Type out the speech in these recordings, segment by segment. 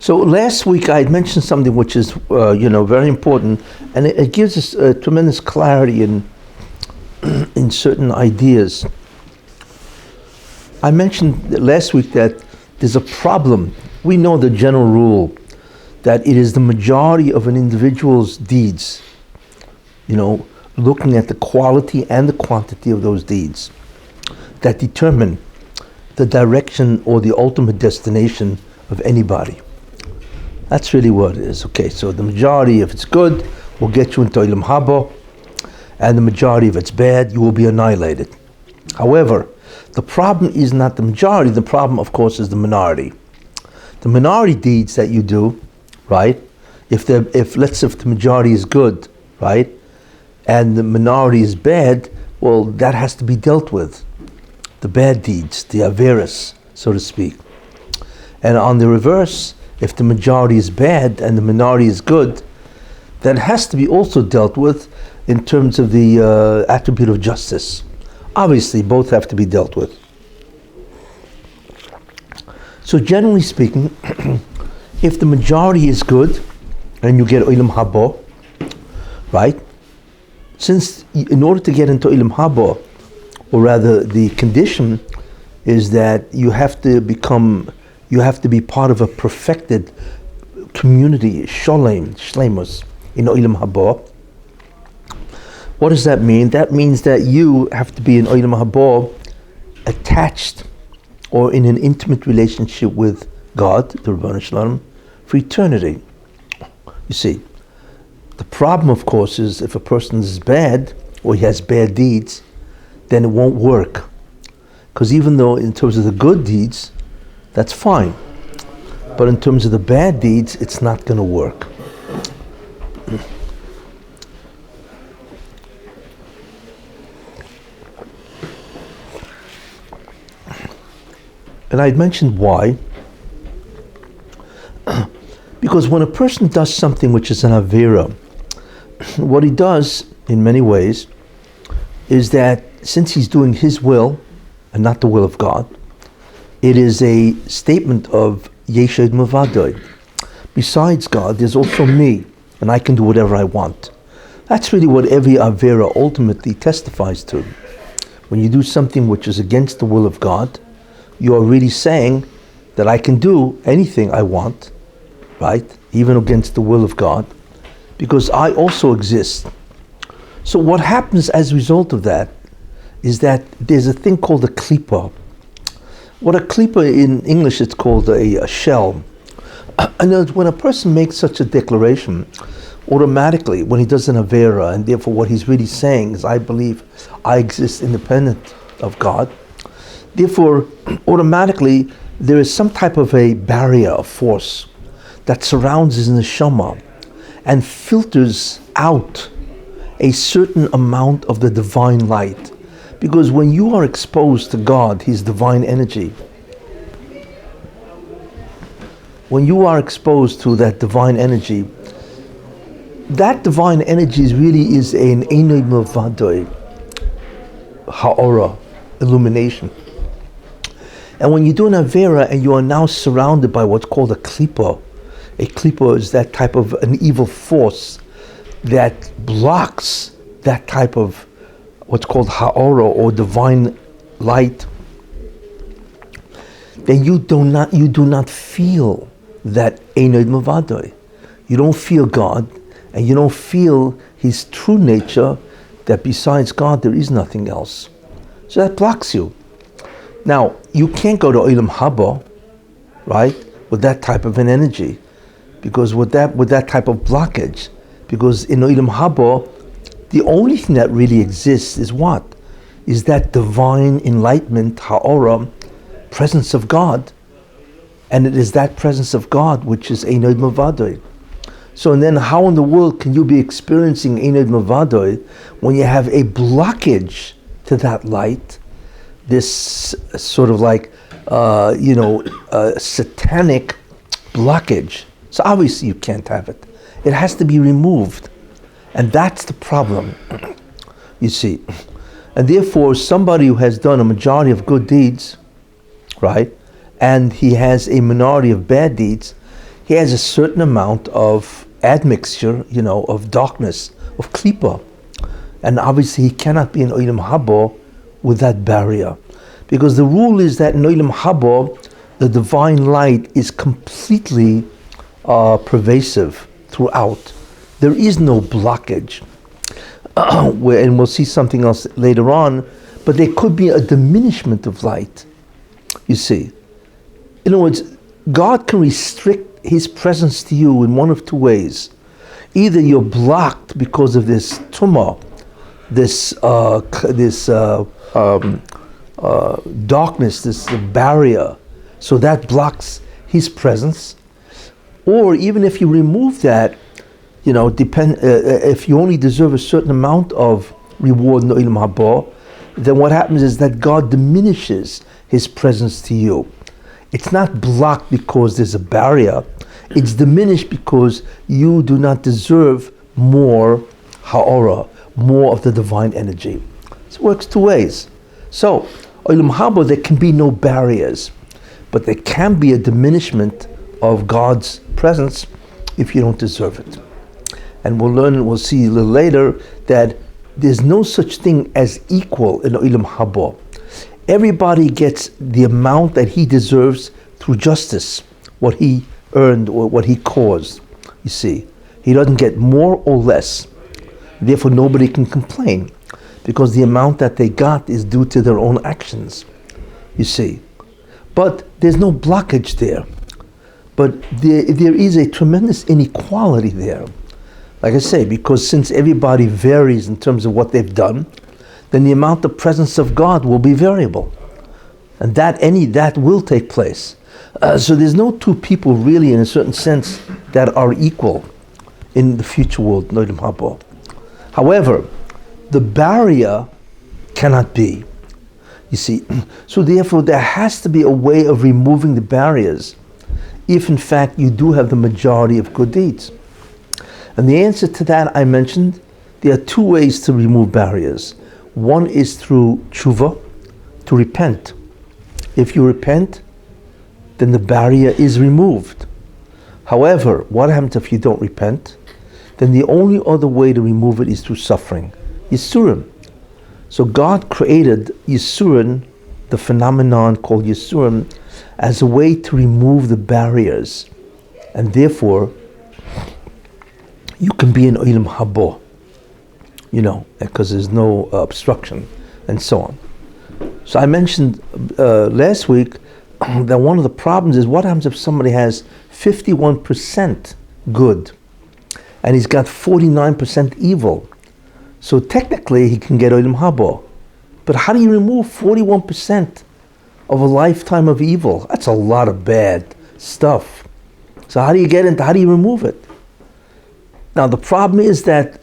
So last week I had mentioned something which is, very important, and it gives us tremendous clarity in certain ideas. I mentioned last week that there's a problem. We know the general rule that it is the majority of an individual's deeds, looking at the quality and the quantity of those deeds, that determine the direction or the ultimate destination of anybody. That's really what it is. Okay, so the majority, if it's good, will get you into Olam Haba, and the majority, if it's bad, you will be annihilated. However, the problem is not the majority. The problem, of course, is the minority. The minority deeds that you do, right? If the majority is good, right, and the minority is bad, well, that has to be dealt with. The bad deeds, the averas, so to speak. And on the reverse, if the majority is bad and the minority is good, that has to be also dealt with in terms of the attribute of justice. Obviously, both have to be dealt with. So generally speaking, if the majority is good and you get Olam Haba, right? Since in order to get into Olam Haba, or rather the condition is that you have to be part of a perfected community, shleimus, in Olam Haba. What does that mean? That means that you have to be in Olam Haba attached or in an intimate relationship with God, the Ribono Shel Olam, for eternity. You see, the problem, of course, is if a person is bad or he has bad deeds, then it won't work. Because even though in terms of the good deeds, that's fine. But in terms of the bad deeds, it's not going to work. And I'd mentioned why. Because when a person does something which is an avera, what he does in many ways is that since he's doing his will and not the will of God, it is a statement of Yeshod Mavadoi. Besides God, there's also me, and I can do whatever I want. That's really what every avera ultimately testifies to. When you do something which is against the will of God, you are really saying that I can do anything I want, right? Even against the will of God, because I also exist. So what happens as a result of that is that there's a thing called a klipa. What a klipa in English, it's called a shell. And when a person makes such a declaration, automatically, when he does an avera, and therefore what he's really saying is, I believe I exist independent of God, therefore, automatically, there is some type of a barrier of force that surrounds his neshama and filters out a certain amount of the divine light. Because when you are exposed to God, His divine energy, when you are exposed to that divine energy really is an Einod Milvadoi, Hara, illumination. And when you do an avera and you are now surrounded by what's called a klipa is that type of an evil force that blocks that type of what's called Hara or divine light, then you do not feel that Einod Mavadoi. You don't feel God, and you don't feel His true nature, that besides God there is nothing else. So that blocks you. Now, you can't go to Olam Haba, right, with that type of an energy, because with that type of blockage, because in Olam Haba, the only thing that really exists is what? Is that divine enlightenment, Hara, presence of God, and it is that presence of God which is Einod Mavadoi. So and then how in the world can you be experiencing Einod Mavadoi when you have a blockage to that light, this sort of like, satanic blockage? So obviously you can't have it. It has to be removed. And that's the problem, you see. And therefore, somebody who has done a majority of good deeds, right, and he has a minority of bad deeds, he has a certain amount of admixture, of darkness, of klipa. And obviously he cannot be in Olam Haba with that barrier. Because the rule is that in Olam Haba, the divine light is completely pervasive throughout. There is no blockage. And we'll see something else later on, but there could be a diminishment of light, you see. In other words, God can restrict his presence to you in one of two ways. Either you're blocked because of this tumah, this darkness, this barrier, so that blocks his presence. Or even if you remove that, if you only deserve a certain amount of reward in the Olam Haba, then what happens is that God diminishes his presence to you. It's not blocked because there's a barrier. It's diminished because you do not deserve more Hara, more of the divine energy. So it works two ways. So, Olam Haba, there can be no barriers, but there can be a diminishment of God's presence if you don't deserve it. And we'll see a little later that there's no such thing as equal in Olam Haba. Everybody gets the amount that he deserves through justice, what he earned or what he caused. You see, he doesn't get more or less. Therefore, nobody can complain because the amount that they got is due to their own actions. You see, but there's no blockage there. But there is a tremendous inequality there. Like I say, because since everybody varies in terms of what they've done, then the amount of presence of God will be variable. And that will take place. So there's no two people really in a certain sense that are equal in the future world, Olam Haba. However, the barrier cannot be. You see, so therefore there has to be a way of removing the barriers if in fact you do have the majority of good deeds. And the answer to that I mentioned, there are two ways to remove barriers. One is through tshuva, to repent. If you repent, then the barrier is removed. However, what happens if you don't repent? Then the only other way to remove it is through suffering. Yisurim. So God created Yisurim, the phenomenon called Yisurim, as a way to remove the barriers. And therefore, you can be in Olam Haba, because there's no obstruction, and so on. So I mentioned last week that one of the problems is what happens if somebody has 51% good, and he's got 49% evil. So technically he can get Olam Haba. But how do you remove 41% of a lifetime of evil? That's a lot of bad stuff. So how do you remove it? Now the problem is that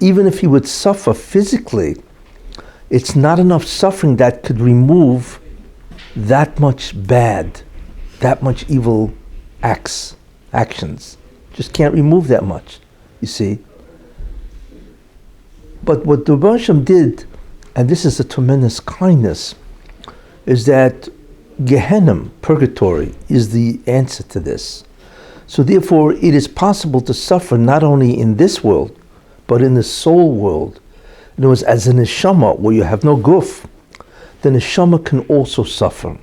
even if he would suffer physically, it's not enough suffering that could remove that much bad, that much evil actions. Just can't remove that much, you see. But what the Hashem did, and this is a tremendous kindness, is that Gehenna, Purgatory, is the answer to this. So therefore, it is possible to suffer not only in this world, but in the soul world. In other words, as a neshama, where you have no guf, the neshama can also suffer.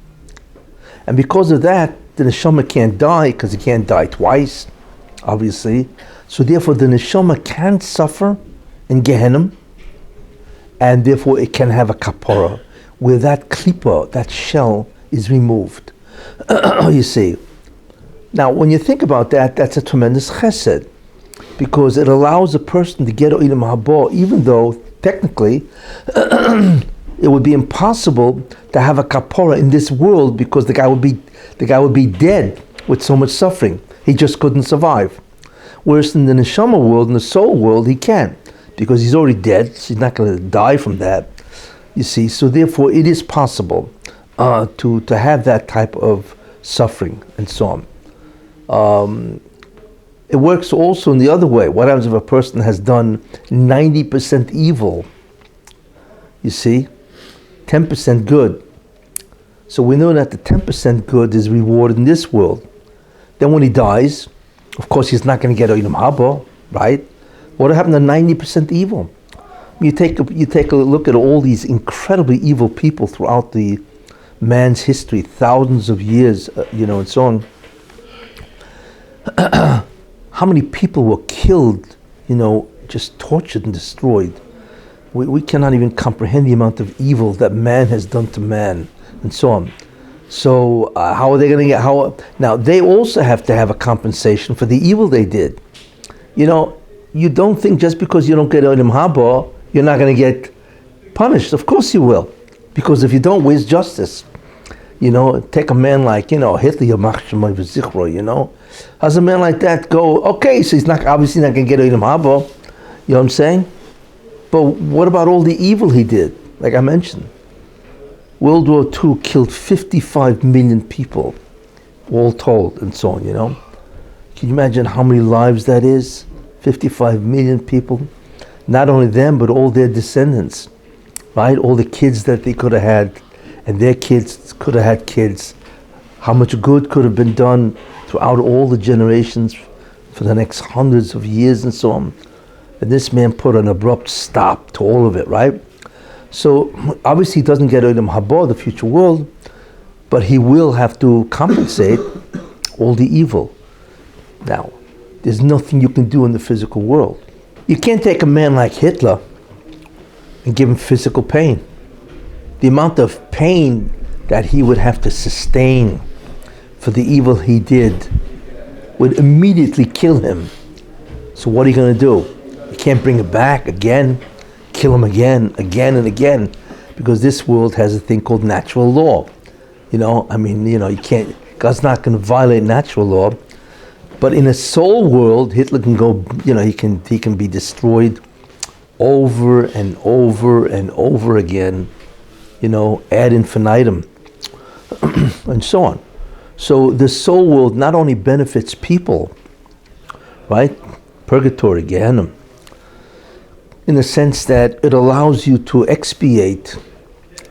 And because of that, the neshama can't die, because it can't die twice, obviously. So therefore, the neshama can suffer in Gehenna, and therefore it can have a kapara, where that klipa, that shell, is removed. You see. Now, when you think about that, that's a tremendous chesed, because it allows a person to get Olam Haba, even though technically it would be impossible to have a kapara in this world, because the guy would be dead with so much suffering. He just couldn't survive. Whereas in the neshama world, in the soul world, he can, because he's already dead. So he's not going to die from that. You see, so therefore it is possible to have that type of suffering and so on. It works also in the other way. What happens if a person has done 90% evil? You see, 10% good. So we know that the 10% good is rewarded in this world. Then when he dies, Of course, he's not going to get Olam Haba, right? What happened to 90% evil? You take a look at all these incredibly evil people throughout the man's history, thousands of years, and so on. How many people were killed, just tortured and destroyed? We cannot even comprehend the amount of evil that man has done to man, and so on. So how are they going to get? Now they also have to have a compensation for the evil they did. You don't think just because you don't get Olam Haba, you're not going to get punished. Of course you will, because if you don't, where's justice? Take a man like Hitler, How's a man like that go? Okay, so he's obviously not going to get Olam Haba. You know what I'm saying? But what about all the evil he did? Like I mentioned, World War II killed 55 million people, all told, and so on. Can you imagine how many lives that is? 55 million people. Not only them, but all their descendants, right? All the kids that they could have had, and their kids could have had kids. How much good could have been done throughout all the generations for the next hundreds of years and so on. And this man put an abrupt stop to all of it, right? So obviously he doesn't get Olam Haba, the future world, but he will have to compensate all the evil. Now, there's nothing you can do in the physical world. You can't take a man like Hitler and give him physical pain. The amount of pain that he would have to sustain for the evil he did would immediately kill him. So what are you going to do? You can't bring it back again, kill him again and again, because this world has a thing called natural law. You can't, God's not going to violate natural law. But in a soul world, Hitler can go, he can be destroyed over and over and over again, ad infinitum, and so on. So the soul world not only benefits people, right? Purgatory, Gehenna, in the sense that it allows you to expiate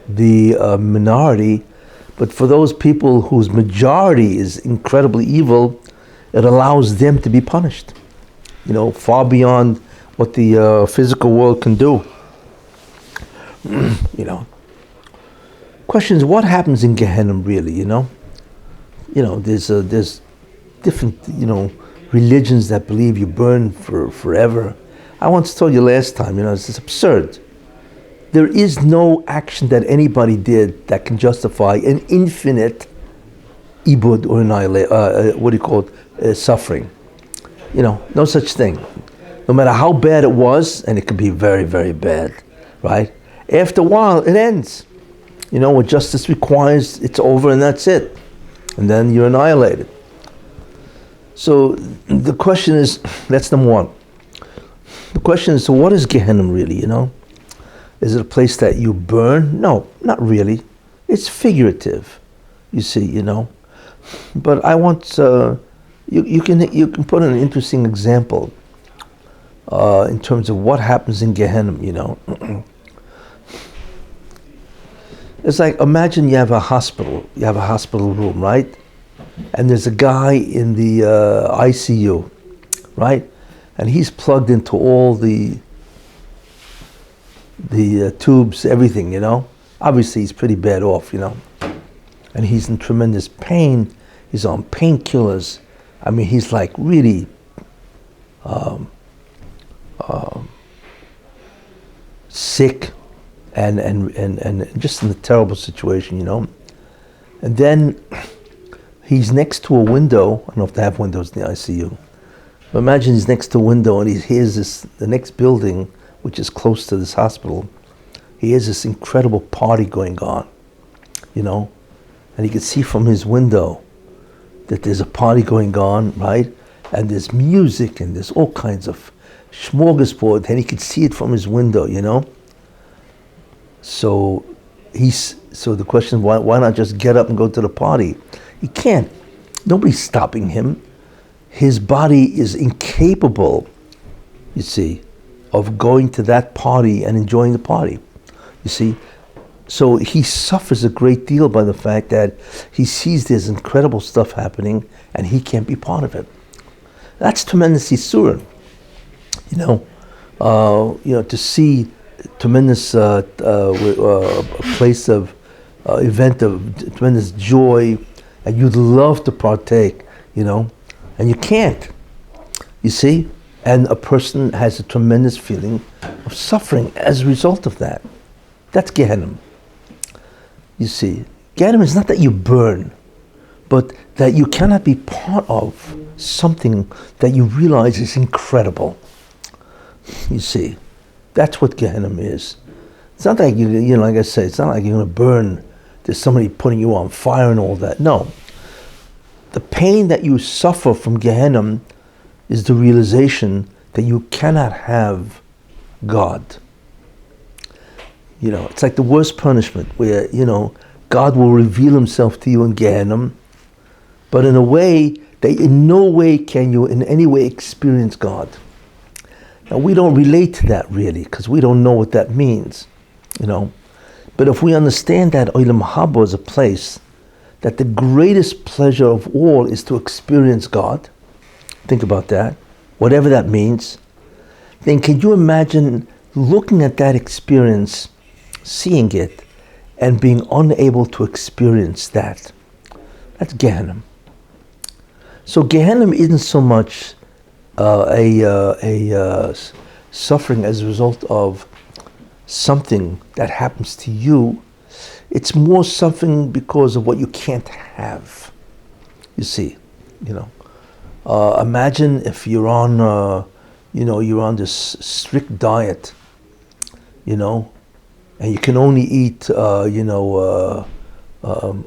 the minority, but for those people whose majority is incredibly evil, it allows them to be punished, far beyond what the physical world can do. Question is, what happens in Gehenna really? There's different religions that believe you burn for forever. I once told you last time, it's absurd. There is no action that anybody did that can justify an infinite ibud or suffering. No such thing. No matter how bad it was, and it could be very, very bad, right? After a while, it ends. What justice requires, it's over and that's it. And then you're annihilated. So the question is, that's number one. The question is, so what is Gehenna really, Is it a place that you burn? No, not really. It's figurative, you see, But I want, you can put an interesting example in terms of what happens in Gehenna, It's like, imagine you have a hospital room, right? And there's a guy in the ICU, right? And he's plugged into all the tubes, everything, Obviously he's pretty bad off, And he's in tremendous pain. He's on painkillers. He's like really sick and just in a terrible situation, And then he's next to a window. I don't know if they have windows in the ICU. But imagine he's next to a window and he hears the next building, which is close to this hospital. He hears this incredible party going on, And he can see from his window that there's a party going on, right? And there's music and there's all kinds of smorgasbord, and he can see it from his window, So the question is, why not just get up and go to the party? He can't. Nobody's stopping him. His body is incapable, you see, of going to that party and enjoying the party, you see. So he suffers a great deal by the fact that he sees this incredible stuff happening and he can't be part of it. That's tremendous Yisurin. To see tremendous place of event of tremendous joy, and you'd love to partake, and you can't. You see, and a person has a tremendous feeling of suffering as a result of that. That's Gehenna. You see, Gehenna is not that you burn, but that you cannot be part of something that you realize is incredible. You see, that's what Gehenna is. It's not like like I say, it's not like you're going to burn. There's somebody putting you on fire and all that. No. The pain that you suffer from Gehenna is the realization that you cannot have God. It's like the worst punishment where, God will reveal himself to you in Gehenna, but in a way that in no way can you in any way experience God. Now, we don't relate to that really, because we don't know what that means, But if we understand that Olam Haba is a place that the greatest pleasure of all is to experience God, think about that, whatever that means, then can you imagine looking at that experience, seeing it, and being unable to experience that? That's Gehenna. So Gehenna isn't so much suffering as a result of something that happens to you. It's more something because of what you can't have. You see, imagine if you're on, you're on this strict diet, and you can only eat,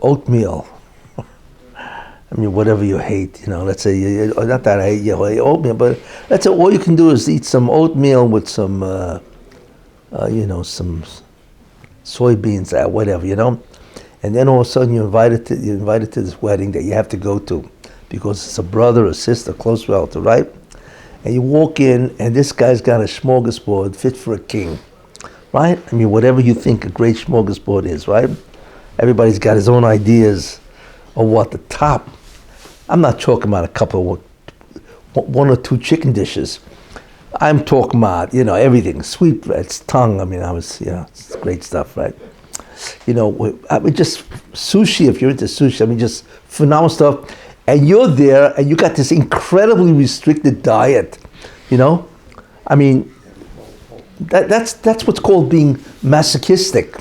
oatmeal. I mean, whatever you hate, let's say, not that I hate oatmeal, but let's say all you can do is eat some oatmeal with some, some soybeans, whatever, and then all of a sudden you're invited to this wedding that you have to go to because it's a brother or sister, close relative, right? And you walk in and this guy's got a smorgasbord fit for a king, right? I mean, whatever you think a great smorgasbord is, right? Everybody's got his own ideas of what the top. I'm not talking about a couple of one or two chicken dishes. I'm talking about, everything, sweetbreads, tongue. I mean, it's great stuff, right? I mean, just sushi, if you're into sushi, I mean, just phenomenal stuff. And you're there and you got this incredibly restricted diet, I mean, that's what's called being masochistic.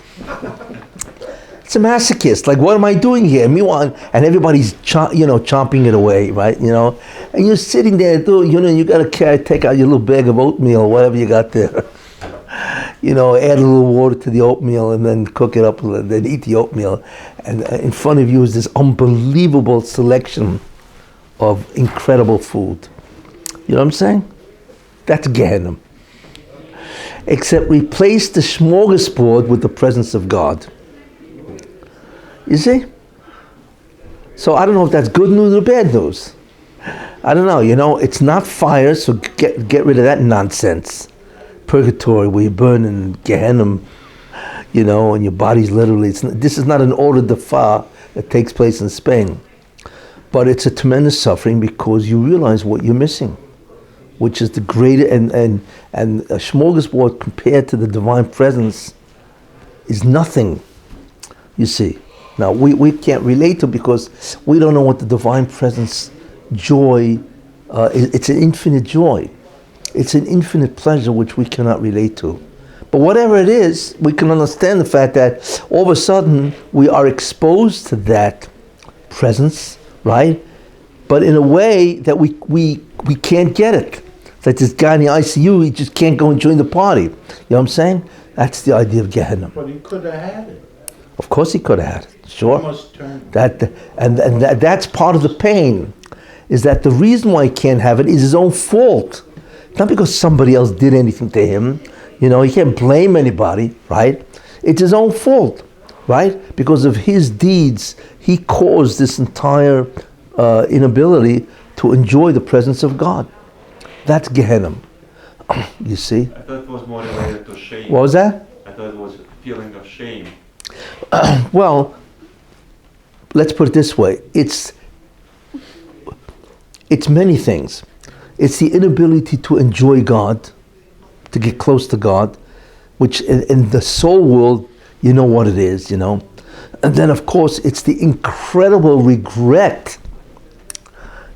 It's a masochist. Like, what am I doing here? Meanwhile, and everybody's chomping it away, right? And you're sitting there, you got to take out your little bag of oatmeal, whatever you got there. Add a little water to the oatmeal and then cook it up and then eat the oatmeal. And in front of you is this unbelievable selection of incredible food. You know what I'm saying? That's Gehenna. Except replace the smorgasbord with the presence of God. You see? So I don't know if that's good news or bad news. I don't know, it's not fire, so get rid of that nonsense. Purgatory, where you burn in Gehenna, and your body's literally, this is not an ordre de fa that takes place in Spain. But it's a tremendous suffering because you realize what you're missing, which is the greater, and a smorgasbord compared to the divine presence is nothing, you see. Now, we can't relate to it because we don't know what the divine presence joy is. It's an infinite joy. It's an infinite pleasure which we cannot relate to. But whatever it is, we can understand the fact that all of a sudden we are exposed to that presence, right? But in a way that we can't get it. It's like this guy in the ICU, he just can't go and join the party. You know what I'm saying? That's the idea of Gehenna. But he could have had it. Of course he could have had it. Sure. That's part of the pain, is that the reason why he can't have it is his own fault. Not because somebody else did anything to him. He can't blame anybody, right? It's his own fault, right? Because of his deeds, he caused this entire inability to enjoy the presence of God. That's Gehenna. You see? I thought it was more related to shame. What was that? I thought it was a feeling of shame. Well, let's put it this way. It's many things. It's the inability to enjoy God, to get close to God, which in the soul world, you know what it is, And then, of course, it's the incredible regret.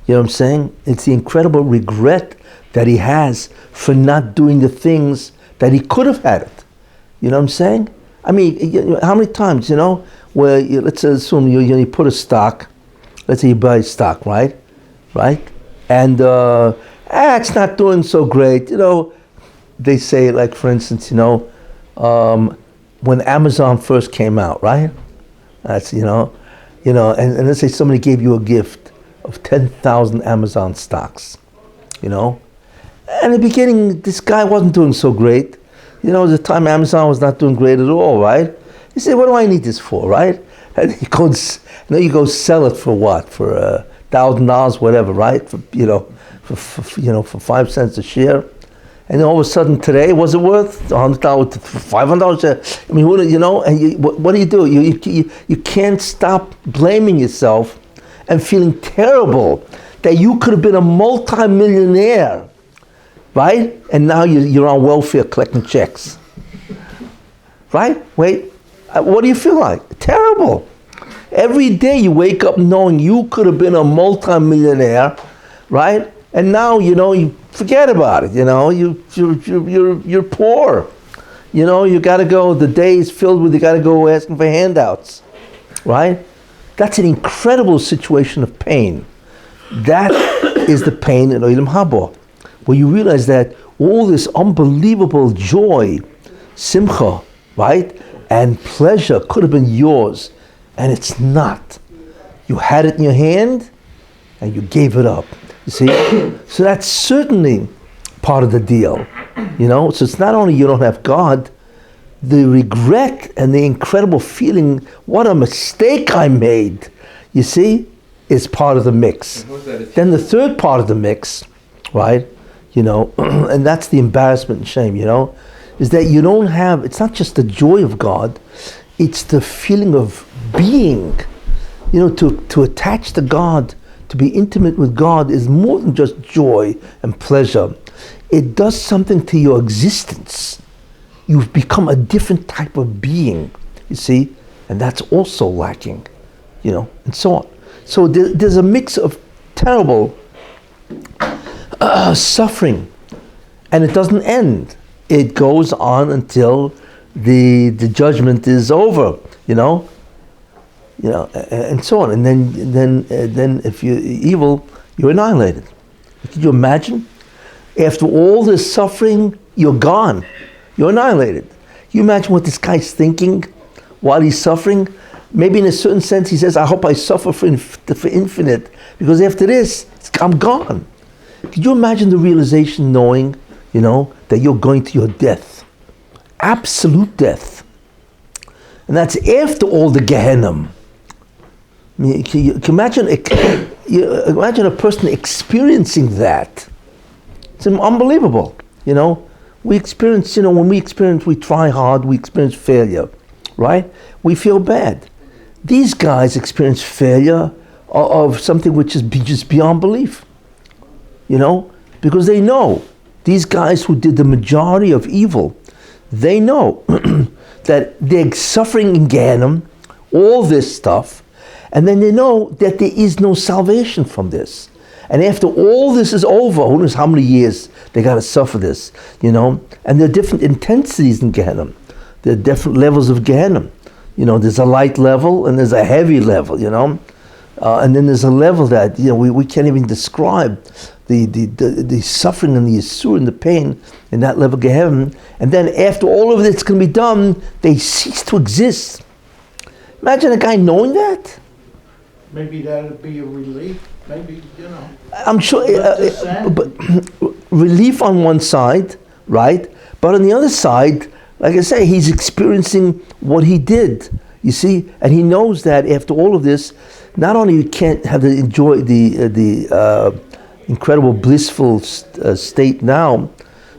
You know what I'm saying? It's the incredible regret that he has for not doing the things that he could have had it. You know what I'm saying? I mean, how many times, where let's assume you put a stock, let's say you buy stock, right? And it's not doing so great. They say, like, for instance, when Amazon first came out, right? That's, and let's say somebody gave you a gift of 10,000 Amazon stocks, And in the beginning, this guy wasn't doing so great. At the time Amazon was not doing great at all, right? He said, what do I need this for, right? And you go sell it for what? For $1,000, whatever, right? For 5 cents a share. And then all of a sudden today, what's it worth? $100 to $500. I mean, what do? You can't stop blaming yourself and feeling terrible that you could have been a multi-millionaire, right? And now you're on welfare collecting checks, right? Wait, what do you feel like? Terrible. Every day you wake up knowing you could have been a multi-millionaire, right? And now, you forget about it, you're poor. You gotta go, the day is filled with, you gotta go asking for handouts, right? That's an incredible situation of pain. That is the pain in Olam Haba, where you realize that all this unbelievable joy, simcha, right? And pleasure could have been yours, and it's not. You had it in your hand, and you gave it up. You see? So that's certainly part of the deal. So it's not only you don't have God, the regret and the incredible feeling, what a mistake I made, you see, is part of the mix. Then the third part of the mix, right, and that's the embarrassment and shame, is that you don't have, it's not just the joy of God, it's the feeling of being, to attach to God, to be intimate with God is more than just joy and pleasure. It does something to your existence. You've become a different type of being, you see, and that's also lacking, and so on. So there's a mix of terrible suffering, and it doesn't end. It goes on until the judgment is over, and so on. And then if you're evil, you're annihilated. Can you imagine? After all this suffering, you're gone. You're annihilated. Can you imagine what this guy's thinking while he's suffering? Maybe in a certain sense he says, I hope I suffer for infinite, because after this, I'm gone. Could you imagine the realization knowing, that you're going to your death? Absolute death. And that's after all the Gehenna. I mean, can you imagine a person experiencing that? It's unbelievable, We experience, we try hard, we experience failure, right? We feel bad. These guys experience failure of something which is just beyond belief, because they know, these guys who did the majority of evil, they know that they're suffering in Gehenna, all this stuff, and then they know that there is no salvation from this. And after all this is over, who knows how many years they got to suffer this, And there are different intensities in Gehenna. There are different levels of Gehenna. There's a light level and there's a heavy level, and then there's a level that, we can't even describe the suffering and the yisur and the pain in that level of Gehenna. And then after all of it's going to be done, they cease to exist. Imagine a guy knowing that. Maybe that would be a relief. Maybe, I'm sure, but relief on one side, right? But on the other side, like I say, he's experiencing what he did, you see, and he knows that after all of this, not only you can't have enjoy the incredible blissful state now,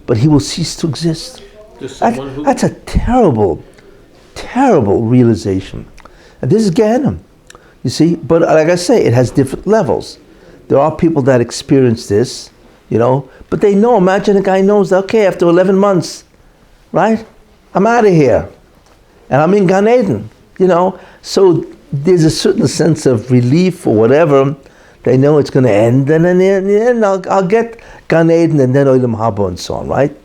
but he will cease to exist. That's a terrible, terrible realization. And this is Gehenna. You see, but like I say, it has different levels. There are people that experience this, you know. But they know, imagine a guy knows, okay, after 11 months, right? I'm out of here. And I'm in Gan Eden, you know. So there's a certain sense of relief or whatever. They know it's going to end, and then in the end I'll get Gan Eden and then Olam Haba and so on, right?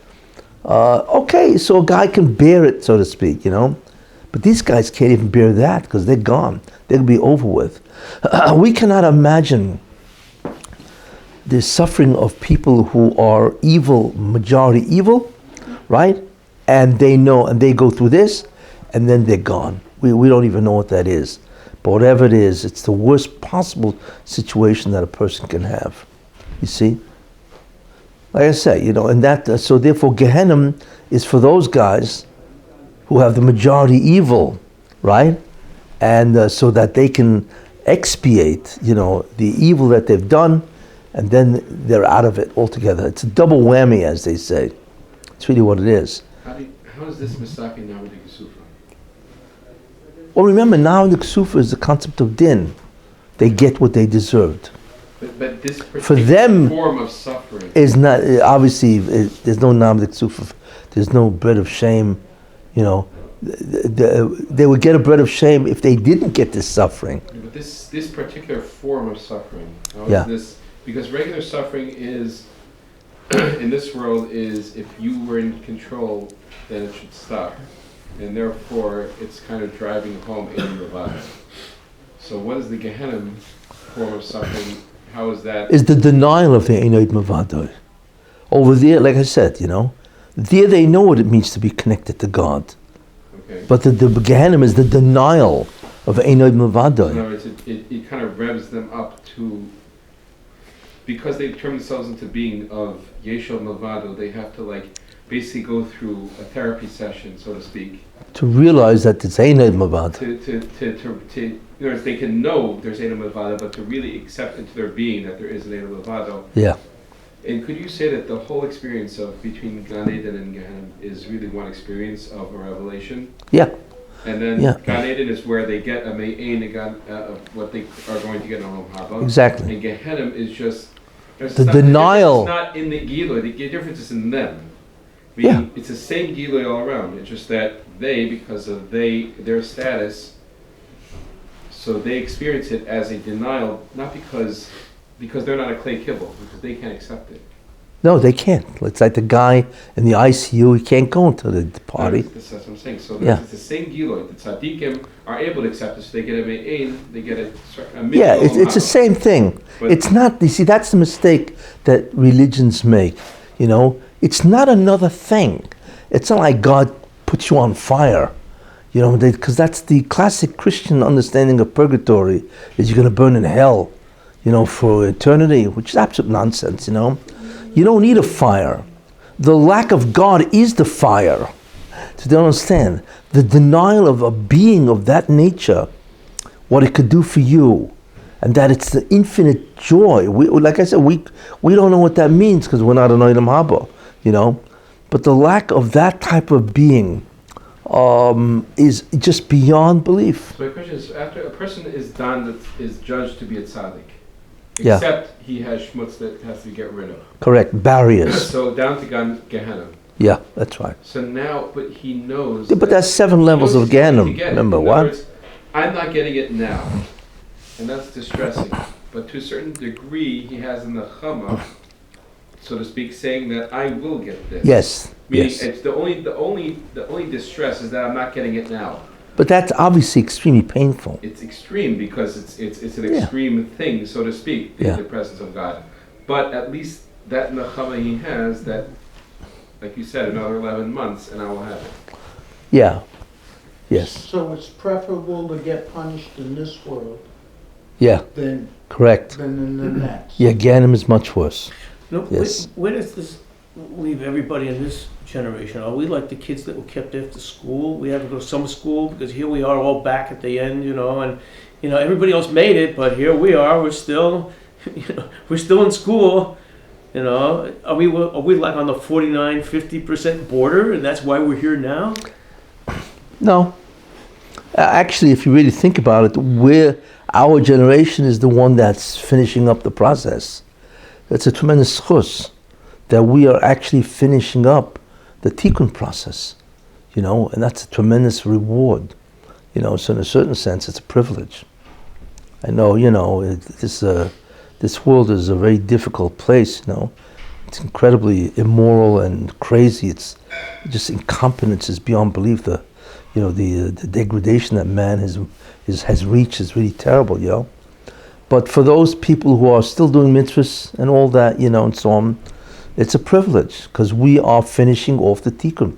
Okay, so a guy can bear it, so to speak, you know. But these guys can't even bear that because they're gone. They'll be over with. We cannot imagine the suffering of people who are evil, majority evil, right? And they know, and they go through this, and then they're gone. We don't even know what that is. But whatever it is, it's the worst possible situation that a person can have. You see? Like I say, you know, and that, so therefore Gehenna is for those guys who have the majority evil, right? And so that they can expiate, you know, the evil that they've done, and then they're out of it altogether. It's a double whammy, as they say. It's really what it is. How is this Misaki now with the Kesufa? Well, remember, now in the Kesufa is the concept of din. They get what they deserved. But this For them, form of suffering is not, obviously, there's no Nam Kesufa, there's no bread of shame, you know. They would get a bread of shame if they didn't get this suffering. But this particular form of suffering, how is Yeah. this? Because regular suffering is, in this world, is if you were in control, then it should stop. And therefore, it's kind of driving home in your body. So what is the Gehenna form of suffering? How is that? Is the denial of the Einoid Mavadoi. Over there, like I said, you know, there they know what it means to be connected to God. Okay. But the Gehenna is the denial of Einoid Mavadoi. In other words, it kind of revs them up to, because they turn themselves into being of Yeshua Mavado, they have to like basically go through a therapy session, so to speak. To realize that it's Einoid Mavad. In other words, they can know there's Eino Mavado, but to really accept into their being that there is an Eino Mavado. Yeah. And could you say that the whole experience of between Gan Eden and Gehenna is really one experience of a revelation? Yeah. And then Yeah. Gan Eden is where they get a Me'ain of what they are going to get in Olam Haba. Exactly. And Gehenna is just The denial. It's not in the Gilui. The difference is in them. Yeah. Meaning it's the same Gilui all around. It's just that they, because of their status, so they experience it as a denial, not because they're not a clay kibble, because they can't accept it. No, they can't. It's like the guy in the ICU, he can't go into the party. That's what I'm saying. So Yeah. it's the same Gilui. The tzaddikim are able to accept it, so they get a me'ain, they get a Yeah, it's the same thing. But- It's not, you see, that's the mistake that religions make, you know. It's not another thing. It's not like God puts you on fire, you know, because that's the classic Christian understanding of purgatory, is you're going to burn in hell, you know, for eternity, which is absolute nonsense, you know. You don't need a fire. The lack of God is the fire. So they don't understand. The denial of a being of that nature, what it could do for you, and that it's the infinite joy. Like I said, we don't know what that means because we're not an Olam Haba, you know. But the lack of that type of being is just beyond belief. So my question is, after a person is done, that is judged to be a tzaddik, Yeah. except he has schmutz that has to get rid of. Correct. Barriers. So down to Gehenna. Yeah, that's right. So now, but he knows. Yeah, but that's 7 levels of Gehenna. Remember In other what? words, I'm not getting it now, and that's distressing. But to a certain degree, he has in the chama, so to speak, saying that I will get this. Yes. Meaning, Yes. it's the only distress is that I'm not getting it now. But that's obviously extremely painful. It's extreme because it's an Yeah. extreme thing, so to speak, Yeah. the presence of God. But at least that nechama he has, that, like you said, another 11 months, and I will have it. Yeah. Yes. So it's preferable to get punished in this world Yeah. than Correct. in the next. Yeah, Ganem is much worse. No, Yes. where does this leave everybody in this generation? Are we like the kids that were kept after school? We had to go to summer school because here we are all back at the end, you know, and you know everybody else made it, but here we are. We're still, you know, we're still in school. You know, are we like on the 49-50% border, and that's why we're here now? No. Actually, if you really think about it, our generation is the one that's finishing up the process. It's a tremendous chus that we are actually finishing up the tikkun process, and that's a tremendous reward, so in a certain sense it's a privilege. I know, this world is a very difficult place, It's incredibly immoral and crazy. It's just incompetence is beyond belief. The degradation that man has reached is really terrible, But for those people who are still doing mitzvahs and all that, and so on, it's a privilege because we are finishing off the tikkun.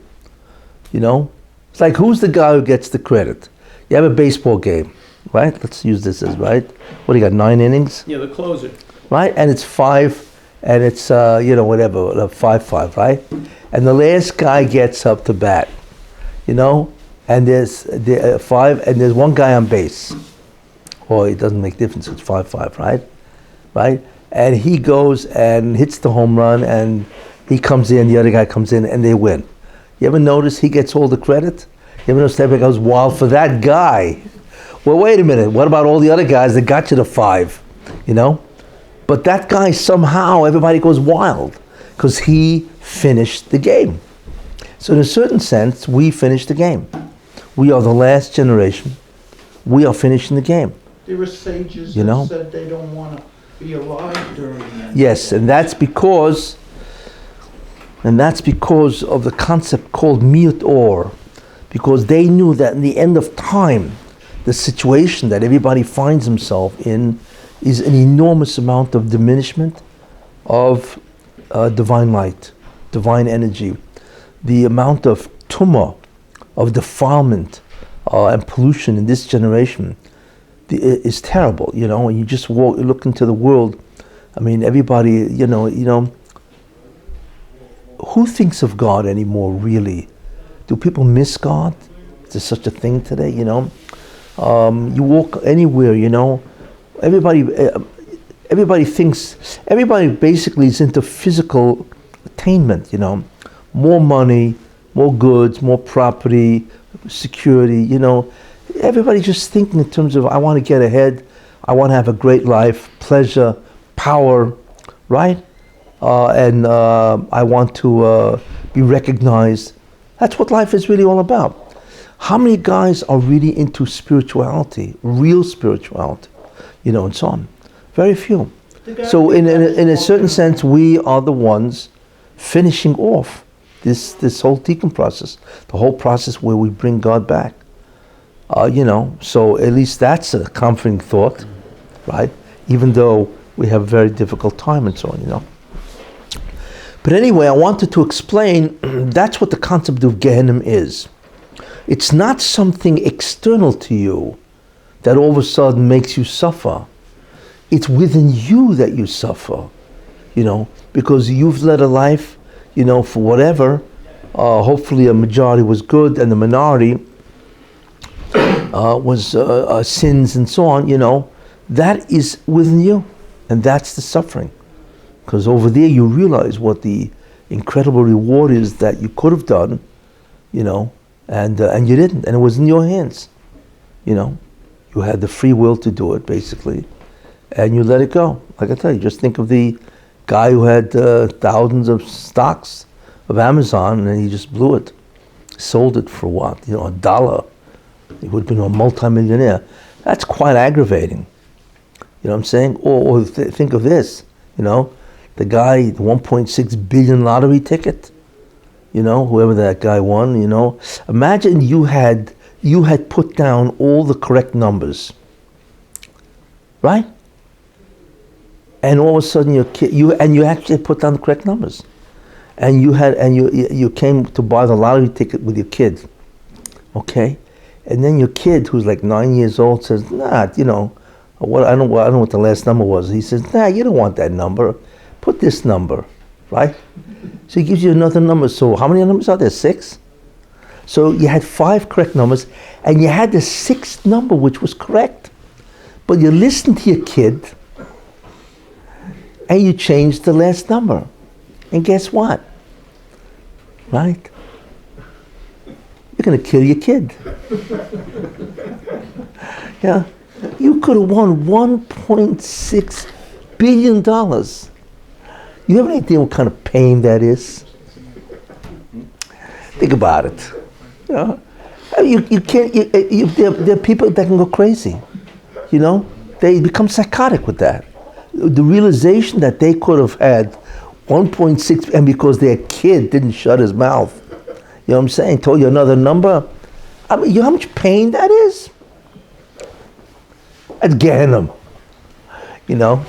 It's like, who's the guy who gets the credit? You have a baseball game, right? Let's use this as, right? What do you got, 9 innings? Yeah, the closer. Right? And it's 5, and it's, 5-5, right? And the last guy gets up to bat, and there's 5, and there's one guy on base. Or it doesn't make difference, it's 5-5, right? Right? And he goes and hits the home run, and he comes in, the other guy comes in, and they win. You ever notice he gets all the credit? You ever notice everybody goes wild for that guy? Well, wait a minute, what about all the other guys that got you to 5, But that guy, somehow, everybody goes wild, because he finished the game. So in a certain sense, we finished the game. We are the last generation. We are finishing the game. There were sages that said they don't want to be alive during that. Yes, and that's because of the concept called miut or, because they knew that in the end of time, the situation that everybody finds himself in is an enormous amount of diminishment of divine light, divine energy. The amount of tumah, of defilement and pollution in this generation is terrible, and you just look into the world. I mean, everybody, who thinks of God anymore, really? Do people miss God? Is there such a thing today, You walk anywhere, everybody basically is into physical attainment, more money, more goods, more property, security, Everybody's just thinking in terms of, I want to get ahead, I want to have a great life, pleasure, power, right? And I want to be recognized. That's what life is really all about. How many guys are really into spirituality, real spirituality, and so on? Very few. So in a certain sense, we are the ones finishing off this whole tikkun process, the whole process where we bring God back. So at least that's a comforting thought, right? Even though we have a very difficult time and so on, But anyway, I wanted to explain that's what the concept of Gehenna is. It's not something external to you that all of a sudden makes you suffer. It's within you that you suffer, because you've led a life, for whatever. Hopefully a majority was good and the minority was sins and so on, that is within you, and that's the suffering. Because over there you realize what the incredible reward is that you could have done, and you didn't, and it was in your hands. You had the free will to do it, basically, and you let it go. Like I tell you, just think of the guy who had thousands of stocks of Amazon, and he just blew it, sold it for what, $1. He would have been a multimillionaire. That's quite aggravating. You know what I'm saying? Or think of this, the guy, the 1.6 billion lottery ticket, whoever that guy won, Imagine you had put down all the correct numbers, right? And all of a sudden you actually put down the correct numbers. And you came to buy the lottery ticket with your kid, okay? And then your kid, who's like 9 years old, says, "Nah, I don't know what the last number was." He says, "Nah, you don't want that number. Put this number," right? So he gives you another number. So how many numbers are there? 6. So you had 5 correct numbers, and you had the 6th number, which was correct. But you listened to your kid, and you changed the last number. And guess what? Right? You're going to kill your kid. Yeah. You could have won $1.6 billion. You have any idea what kind of pain that is? Think about it. You know, you can't. There are people that can go crazy. You know, they become psychotic with that. The realization that they could have had 1.6, and because their kid didn't shut his mouth, you know what I'm saying? Told you another number. I mean, you know how much pain that is? That's Gehenna. You know,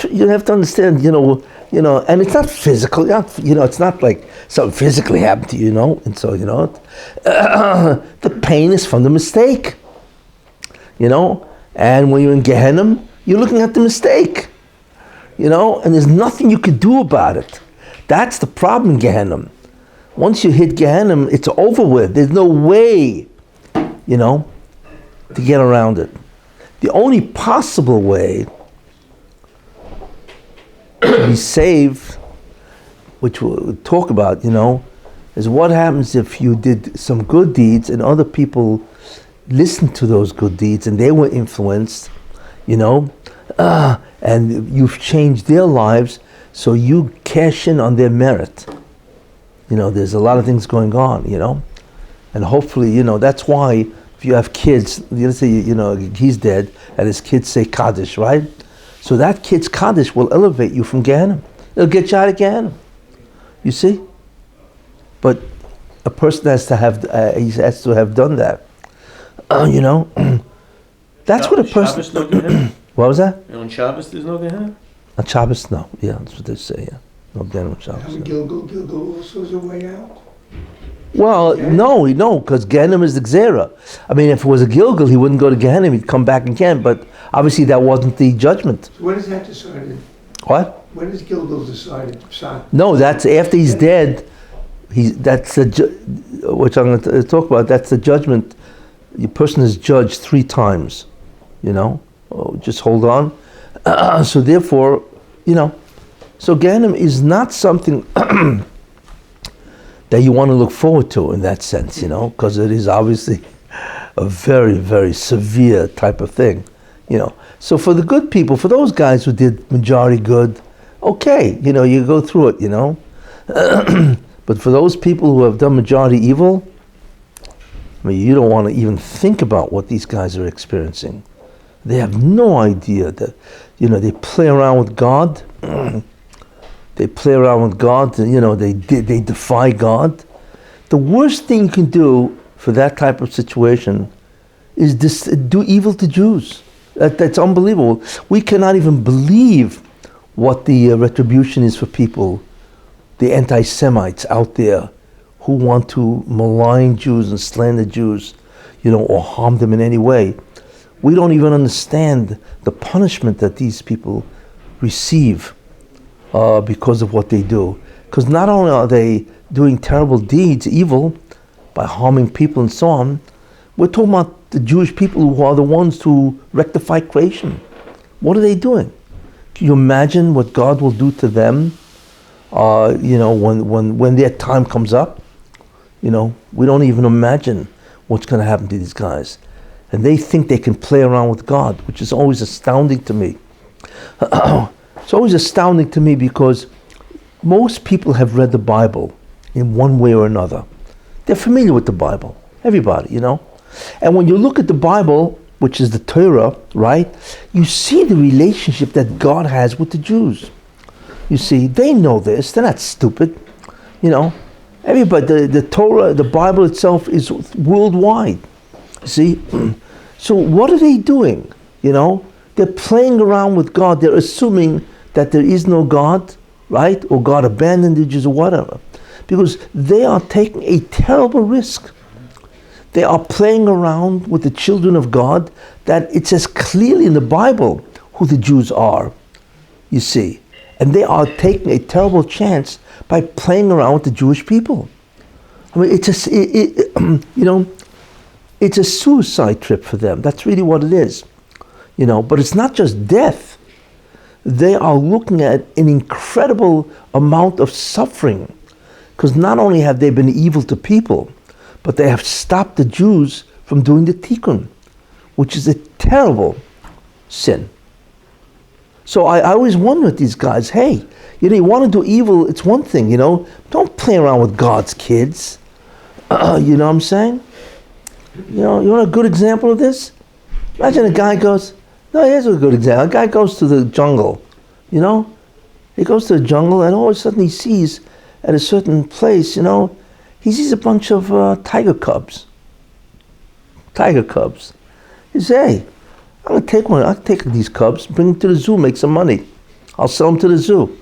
you have to understand. You know, and it's not physical. You know, it's not like something physically happened to you. You know, and so you know, the pain is from the mistake. You know, and when you're in Gehenna, you're looking at the mistake. You know, and there's nothing you could do about it. That's the problem in Gehenna. Once you hit Gehenna, it's over with. There's no way, you know, to get around it. The only possible way to be saved, which we'll talk about, you know, is what happens if you did some good deeds and other people listened to those good deeds and they were influenced, you know, and you've changed their lives, so you cash in on their merit. You know, there's a lot of things going on, you know, and hopefully, you know, that's why if you have kids, let's say, you know, he's dead and his kids say Kaddish, right? So that kid's Kaddish will elevate you from Gehenna. It'll get you out of Gehenna. You see? But a person has to have, he has to have done that. You know, that's what a person. Shabbos, no Gehenna? What was that? On Shabbos, there's no Gehenna? On Shabbos, no. Yeah, that's what they say. Yeah, no Gehenna on Shabbos. Have a Gilgal also is a way out. Well, no, because Gehenna is the Gzera. I mean, if it was a Gilgal, he wouldn't go to Gehenna, he'd come back again, but obviously that wasn't the judgment. So when is that decided? What? When is Gilgal decided? No, that's after he's dead. That's which I'm going to talk about, that's the judgment. The person is judged 3 times, you know. Oh, just hold on. So therefore, you know, so Gehenna is not something that you want to look forward to in that sense, you know, because it is obviously a very, very severe type of thing, you know. So for the good people, for those guys who did majority good, okay, you know, you go through it, you know. But for those people who have done majority evil, I mean, you don't want to even think about what these guys are experiencing. They have no idea that, you know, they play around with God. They play around with God, you know, they defy God. The worst thing you can do for that type of situation is do evil to Jews. That's unbelievable. We cannot even believe what the retribution is for people, the anti-Semites out there who want to malign Jews and slander Jews, you know, or harm them in any way. We don't even understand the punishment that these people receive because of what they do. Because not only are they doing terrible deeds, evil, by harming people and so on, we're talking about the Jewish people who are the ones who rectify creation. What are they doing? Can you imagine what God will do to them, you know, when their time comes up? You know, we don't even imagine what's going to happen to these guys. And they think they can play around with God, which is always astounding to me. It's always astounding to me because most people have read the Bible in one way or another. They're familiar with the Bible, everybody, you know. And when you look at the Bible, which is the Torah, right, you see the relationship that God has with the Jews. You see, they know this, they're not stupid, you know. Everybody, the Torah, the Bible itself is worldwide. See? So what are they doing? You know? They're playing around with God. They're assuming that there is no God, right? Or God abandoned the Jews or whatever. Because they are taking a terrible risk. They are playing around with the children of God that it says clearly in the Bible who the Jews are, you see. And they are taking a terrible chance by playing around with the Jewish people. I mean, you know, it's a suicide trip for them. That's really what it is. You know, but it's not just death. They are looking at an incredible amount of suffering. Because not only have they been evil to people, but they have stopped the Jews from doing the tikkun, which is a terrible sin. So I always wonder with these guys, hey, you want to do evil, it's one thing, don't play around with God's kids. You know what I'm saying? You want a good example of this? Imagine a guy goes, no, here's a good example. A guy goes to the jungle, he goes to the jungle and all of a sudden he sees at a certain place, he sees a bunch of tiger cubs. He says, hey, I'm going to take one. I'll take these cubs, bring them to the zoo, make some money. I'll sell them to the zoo,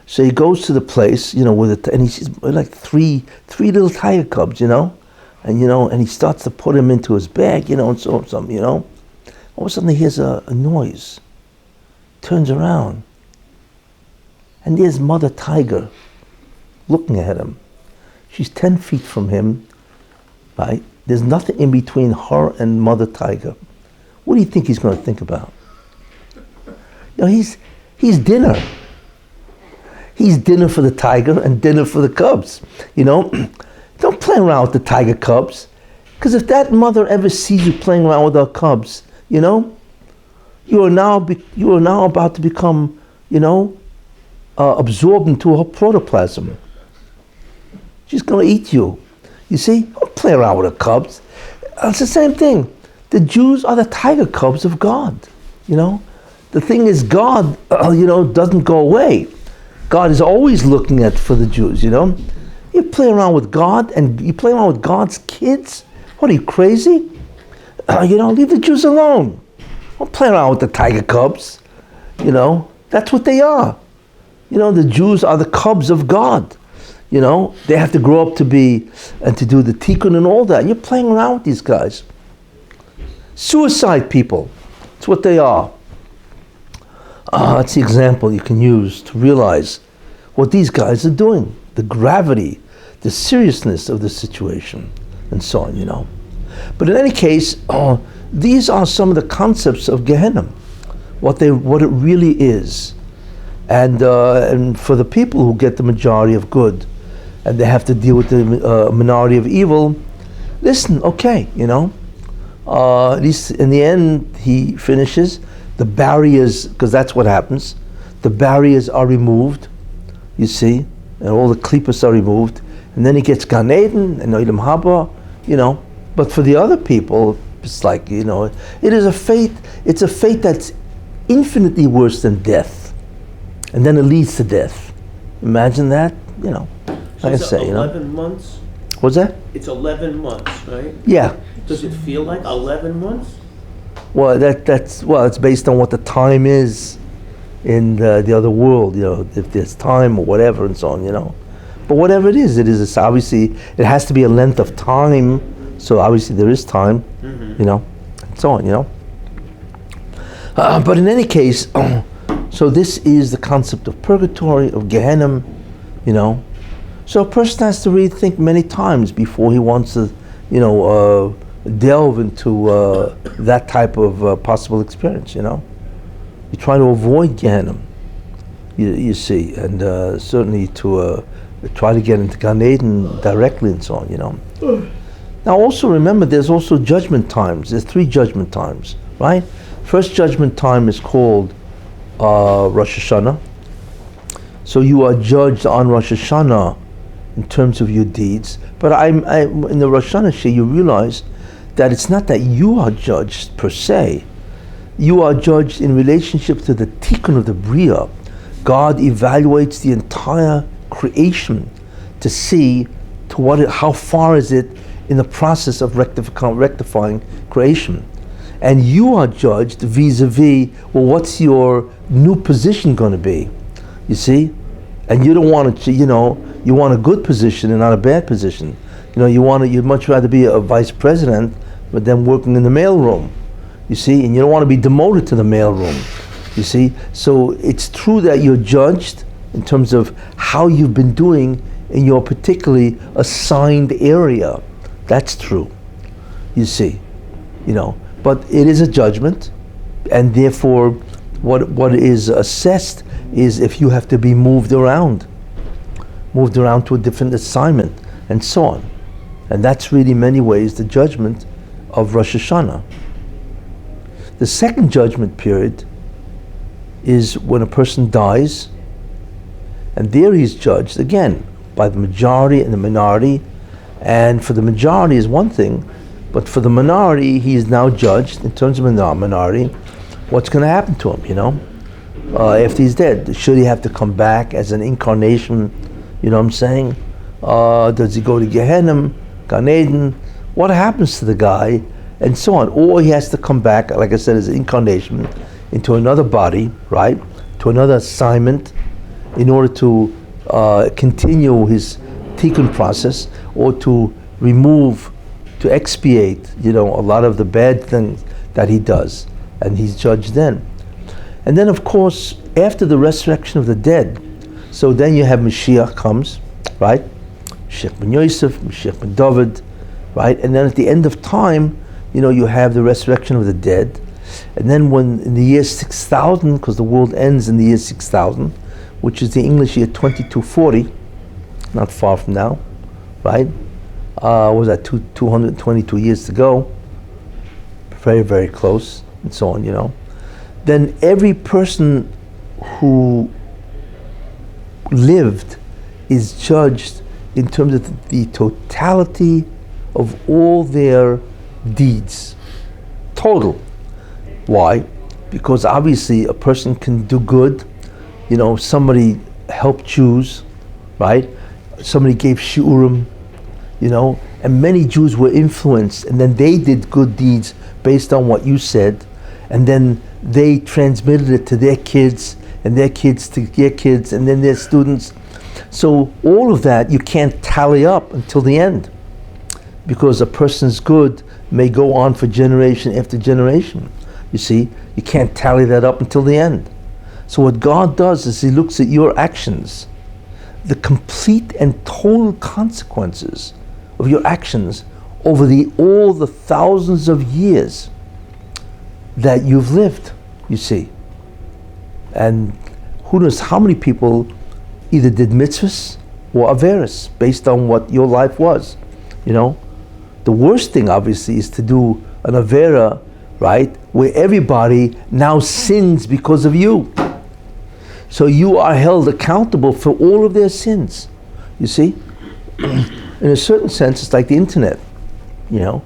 So he goes to the place, and he sees like three little tiger cubs, and he starts to put them into his bag, and so something, All of a sudden he hears a noise, turns around, and there's Mother Tiger looking at him. She's 10 feet from him, right? There's nothing in between her and Mother Tiger. What do you think he's going to think about? He's dinner. He's dinner for the tiger and dinner for the cubs. Don't play around with the tiger cubs, because if that mother ever sees you playing around with her cubs, you are now about to become, absorbed into her protoplasm. She's going to eat you. You see, don't play around with the cubs. It's the same thing. The Jews are the tiger cubs of God. The thing is, God, doesn't go away. God is always looking for the Jews. You play around with God and you play around with God's kids. What are you, crazy? Leave the Jews alone. Don't play around with the tiger cubs. That's what they are. The Jews are the cubs of God. They have to grow up to be and to do the tikkun and all that. You're playing around with these guys. Suicide people. That's what they are. That's the example you can use to realize what these guys are doing. The gravity, the seriousness of the situation, and so on, But in any case, these are some of the concepts of Gehenna, what it really is. And for the people who get the majority of good, and they have to deal with the minority of evil, listen, okay, at least in the end he finishes, the barriers, because that's what happens, the barriers are removed, you see, and all the klippos are removed, and then he gets Gan Eden and Olam Haba, but for the other people, it's like, it is it's a fate that's infinitely worse than death, and then it leads to death. Imagine that, So like I say, 11 months? What's that? It's 11 months, right? Yeah. Does it feel like 11 months? Well, it's based on what the time is in the other world, if there's time or whatever and so on, But whatever it is, it's obviously, it has to be a length of time, so obviously there is time, and so on, But in any case, so this is the concept of purgatory, of Gehenna, So a person has to really think many times before he wants to, delve into that type of possible experience, You try to avoid Gehenna, you see, and certainly to try to get into Gan Eden directly and so on, Now also remember, there's also judgment times. There's 3 judgment times, right? First judgment time is called Rosh Hashanah. So you are judged on Rosh Hashanah in terms of your deeds. But in the Rosh Hashanah, you realize that it's not that you are judged per se. You are judged in relationship to the tikkun of the Bria. God evaluates the entire creation to see how far is it in the process of rectifying creation. And you are judged vis-a-vis, well, what's your new position going to be? You see? And you don't want to, you want a good position and not a bad position. You'd much rather be a vice president, but then working in the mailroom. You see? And you don't want to be demoted to the mailroom. You see? So it's true that you're judged in terms of how you've been doing in your particularly assigned area. That's true. You see? But it is a judgment, and therefore what is assessed is if you have to be moved around to a different assignment, and so on. And that's really in many ways the judgment of Rosh Hashanah. The second judgment period is when a person dies, and there he's judged again by the majority and the minority. And for the majority is one thing, but for the minority, he is now judged in terms of minority. What's going to happen to him, after he's dead? Should he have to come back as an incarnation? You know what I'm saying? Does he go to Gehenna, Gan Eden? What happens to the guy? And so on. Or he has to come back, like I said, as an incarnation into another body, right? To another assignment in order to continue his tikkun process, or to remove, to expiate, a lot of the bad things that he does. And he's judged then. And then, of course, after the resurrection of the dead, so then you have Mashiach comes, right? Mashiach ben Yosef, Mashiach ben David, right? And then at the end of time, you have the resurrection of the dead. And then when in the year 6000, because the world ends in the year 6000, which is the English year 2240, not far from now, right? What was that, 222 years to go? Very, very close, and so on, Then every person who lived is judged in terms of the totality of all their deeds. Total. Why? Because obviously a person can do good. Somebody helped Jews, right? Somebody gave shiurim, and many Jews were influenced, and then they did good deeds based on what you said, and then they transmitted it to their kids, and their kids to their kids, and then their students. So all of that you can't tally up until the end, because a person's good may go on for generation after generation. You see, you can't tally that up until the end. So what God does is he looks at your actions, the complete and total consequences of your actions over all the thousands of years that you've lived, you see. And who knows how many people either did mitzvahs or averos based on what your life was, The worst thing, obviously, is to do an avera, right, where everybody now sins because of you. So you are held accountable for all of their sins, you see. In a certain sense, it's like the internet, In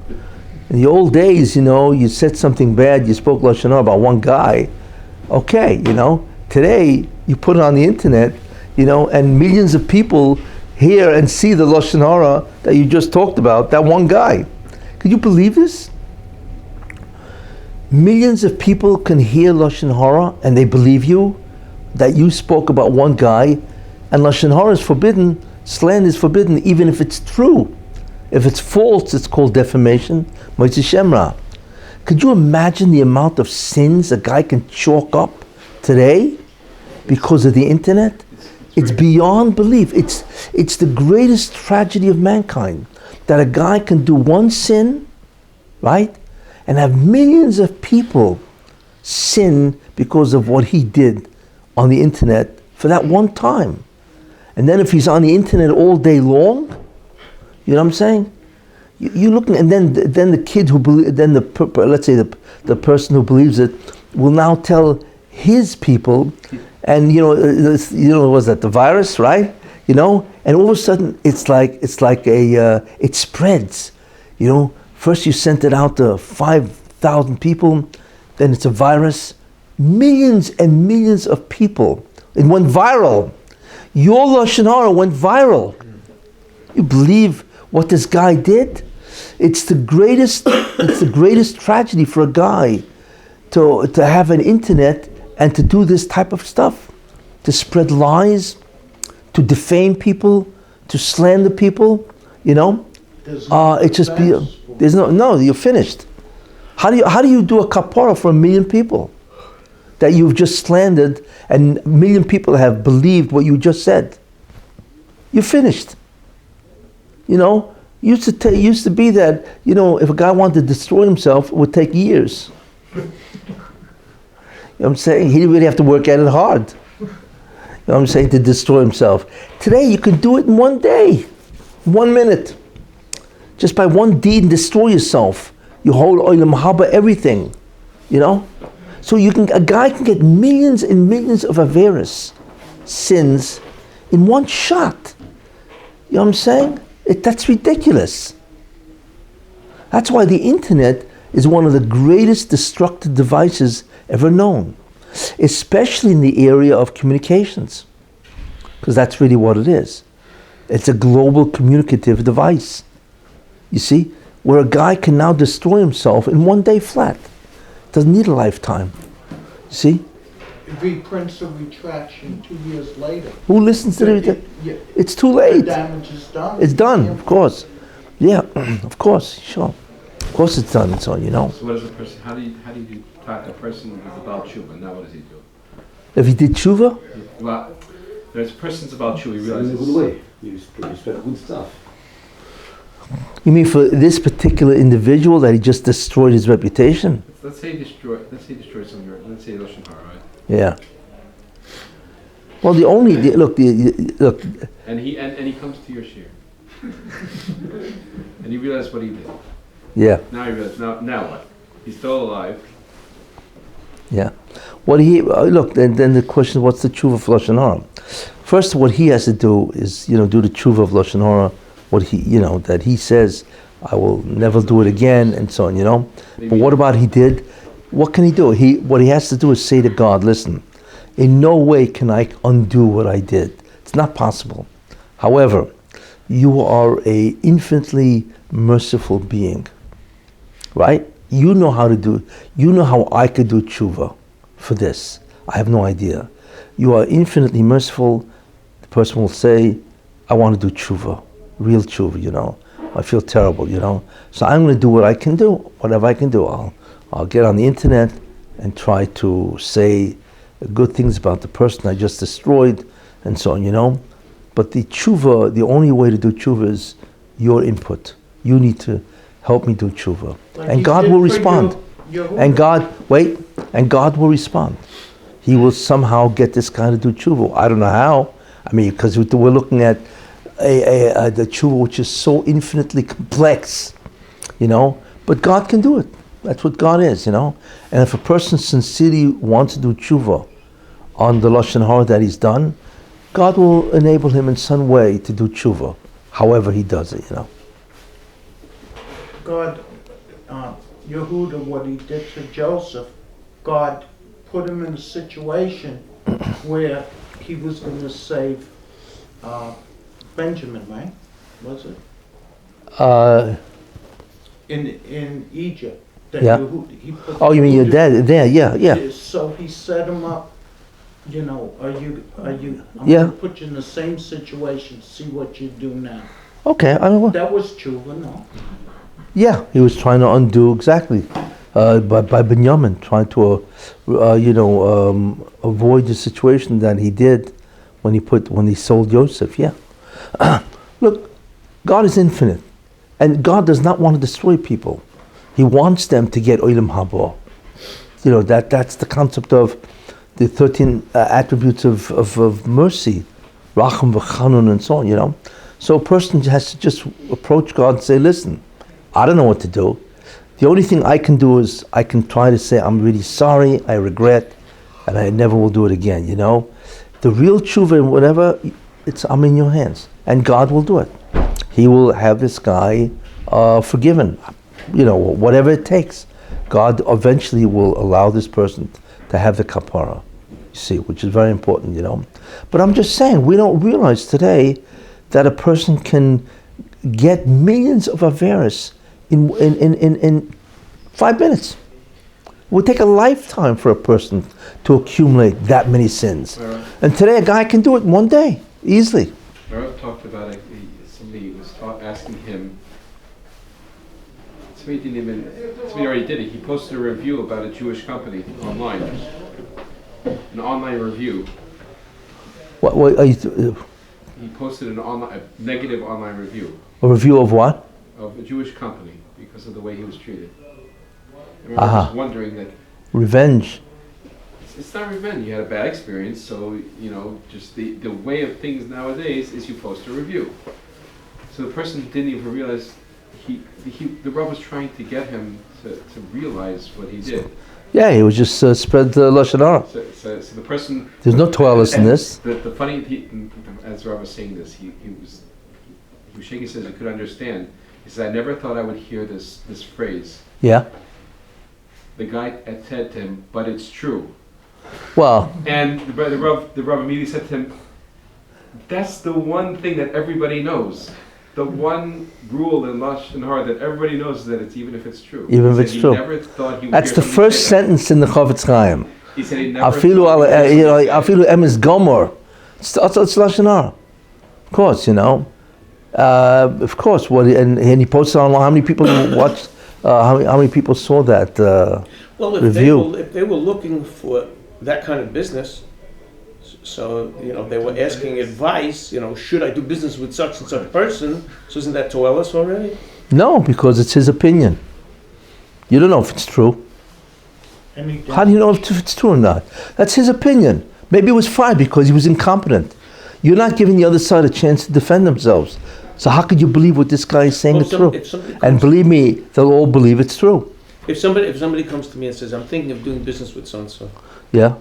the old days, you said something bad, you spoke Loshon Hara about one guy, okay, Today, you put it on the internet, and millions of people hear and see the Loshon Hara that you just talked about, that one guy. Could you believe this? Millions of people can hear Loshon Hara and they believe you, that you spoke about one guy, and Loshon Hara is forbidden, slander is forbidden, even if it's true. If it's false, it's called defamation. Moitzi Shemra. Could you imagine the amount of sins a guy can chalk up today because of the internet? It's beyond belief. It's the greatest tragedy of mankind, that a guy can do one sin, right, and have millions of people sin because of what he did on the internet for that one time. And then if he's on the internet all day long, you know what I'm saying? You looking, and then the kid who believe, then let's say the person who believes it will now tell his people, and was that the virus, right? And all of a sudden it's like it spreads. First you sent it out to 5,000 people, then it's a virus. Millions and millions of people. It went viral. Your Loshon Hara went viral. You believe what this guy did? It's the greatest tragedy for a guy to have an internet and to do this type of stuff, to spread lies, to defame people, to slander people. It's just there's no. You're finished. How do you do a kapara for 1 million people that you've just slandered, and 1 million people have believed what you just said? You're finished. Used to be that, if a guy wanted to destroy himself, it would take years. You know what I'm saying? He didn't really have to work at it hard. You know what I'm saying? To destroy himself. Today, you can do it in one day, 1 minute. Just by one deed and destroy yourself. Your whole olam haba, everything. So a guy can get millions and millions of Averis, sins, in one shot. You know what I'm saying? That's ridiculous. That's why the internet is one of the greatest destructive devices ever known, especially in the area of communications, because that's really what it is. It's a global communicative device. You see, where a guy can now destroy himself in one day flat. Doesn't need a lifetime. You see? If he prints a retraction 2 years later. Who listens to the yeah, It's too the late. damage is done. It's done, of course. Yeah, of course, sure. Of course it's done, so you know. So what does a person, how do you talk a person who's about tshuva? Now what does he do? If he did tshuva, Well, there's persons about tshuva, he In a realizes. good way. You spread good stuff. you mean for this particular individual that he just destroyed his reputation? Let's say he destroyed some of your, let's say Loshon Hara, right? Yeah. Well, look. And he comes to your share. And he realized what he did. Yeah, Now he realizes, now what? He's still alive. yeah. Look. Then the question: what's the tshuva of Loshon Hara? First, what he has to do is, do the tshuva of Loshon Hara. What that he says, I will never do it again, and so on. But what about he did? What can he do? What he has to do is say to God, listen, in no way can I undo what I did. It's not possible. However, you are a infinitely merciful being, right? You know how I could do tshuva for this. I have no idea. You are infinitely merciful. The person will say, I want to do tshuva, real tshuva, I feel terrible, So I'm going to do what I can do, whatever I can do. I'll get on the internet and try to say good things about the person I just destroyed and so on, But the tshuva, the only way to do tshuva is your input. You need to help me do tshuva. Like and he God did will for respond. And God will respond. He will somehow get this guy to do tshuva. I don't know how. I mean, because we're looking at the tshuva which is so infinitely complex, But God can do it. That's what God is, And if a person sincerely wants to do tshuva on the Loshon Hara that he's done, God will enable him in some way to do tshuva, however he does it, God, Yehuda, what he did to Joseph, God put him in a situation where he was going to save Benjamin, right? Was it? In Egypt. That Yeah. He put Oh, you mean your Yehuda- dad? There, yeah. So he set him up. I'm Yeah. gonna put you in the same situation. See what you do now. Okay, I mean, That was tshuva, no? yeah, he was trying to undo exactly by Benjamin, trying to, avoid the situation that he did when he sold Joseph. Yeah, look, God is infinite, and God does not want to destroy people. He wants them to get olam haba. That's the concept of the 13 attributes of mercy, racham v'chanun, and so on. So a person has to just approach God and say, listen, I don't know what to do. The only thing I can do is I can try to say, I'm really sorry, I regret, and I never will do it again, The real tshuva and whatever, I'm in your hands. And God will do it. He will have this guy forgiven, whatever it takes. God eventually will allow this person to have the kapara, which is very important, But I'm just saying, we don't realize today that a person can get millions of averis in 5 minutes. It would take a lifetime for a person to accumulate that many sins. And today a guy can do it in 1 day, easily. Rabbi talked about it, somebody was asking him, somebody already did it, he posted a review about a Jewish company online. An online review. What are you? He posted a negative online review. A review of what? Of a Jewish company because of the way he was treated. And I was wondering that Revenge. it's not revenge. You had a bad experience, so just the way of things nowadays is you post a review. So the person didn't even realize the Rabbi was trying to get him to realize what he did. Yeah, he was just spread the Loshon Hara. So the person. There's no toilets in this. The funny, as Rabbi was saying this, he was shaking his head. He could understand. He said, "I never thought I would hear this phrase." Yeah. The guy had said to him, "But it's true." Well, And the Rabbi immediately said to him, "That's the one thing that everybody knows. The one rule in Loshon Hara that everybody knows is that it's even if it's true." Even if He it's said true. He never thought he would that's hear the somebody first say that. sentence in the Chofetz Chaim. He said he never. Afilu thought he would hear somebody say afilu emes gomor. It's Loshon Hara. Of course, of course. And he posted online. How many people watched? How many people saw that Well, review? if they were looking for that kind of business, so they were asking advice. Should I do business with such and such person? So isn't that Toelis already? No, because it's his opinion. You don't know if it's true. And he How do you know if it's true or not? That's his opinion. Maybe it was fine because he was incompetent. You're not giving the other side a chance to defend themselves. So how could you believe what this guy is saying is true? And believe me, they'll all believe it's true. If somebody comes to me and says, "I'm thinking of doing business with so and so," Yeah.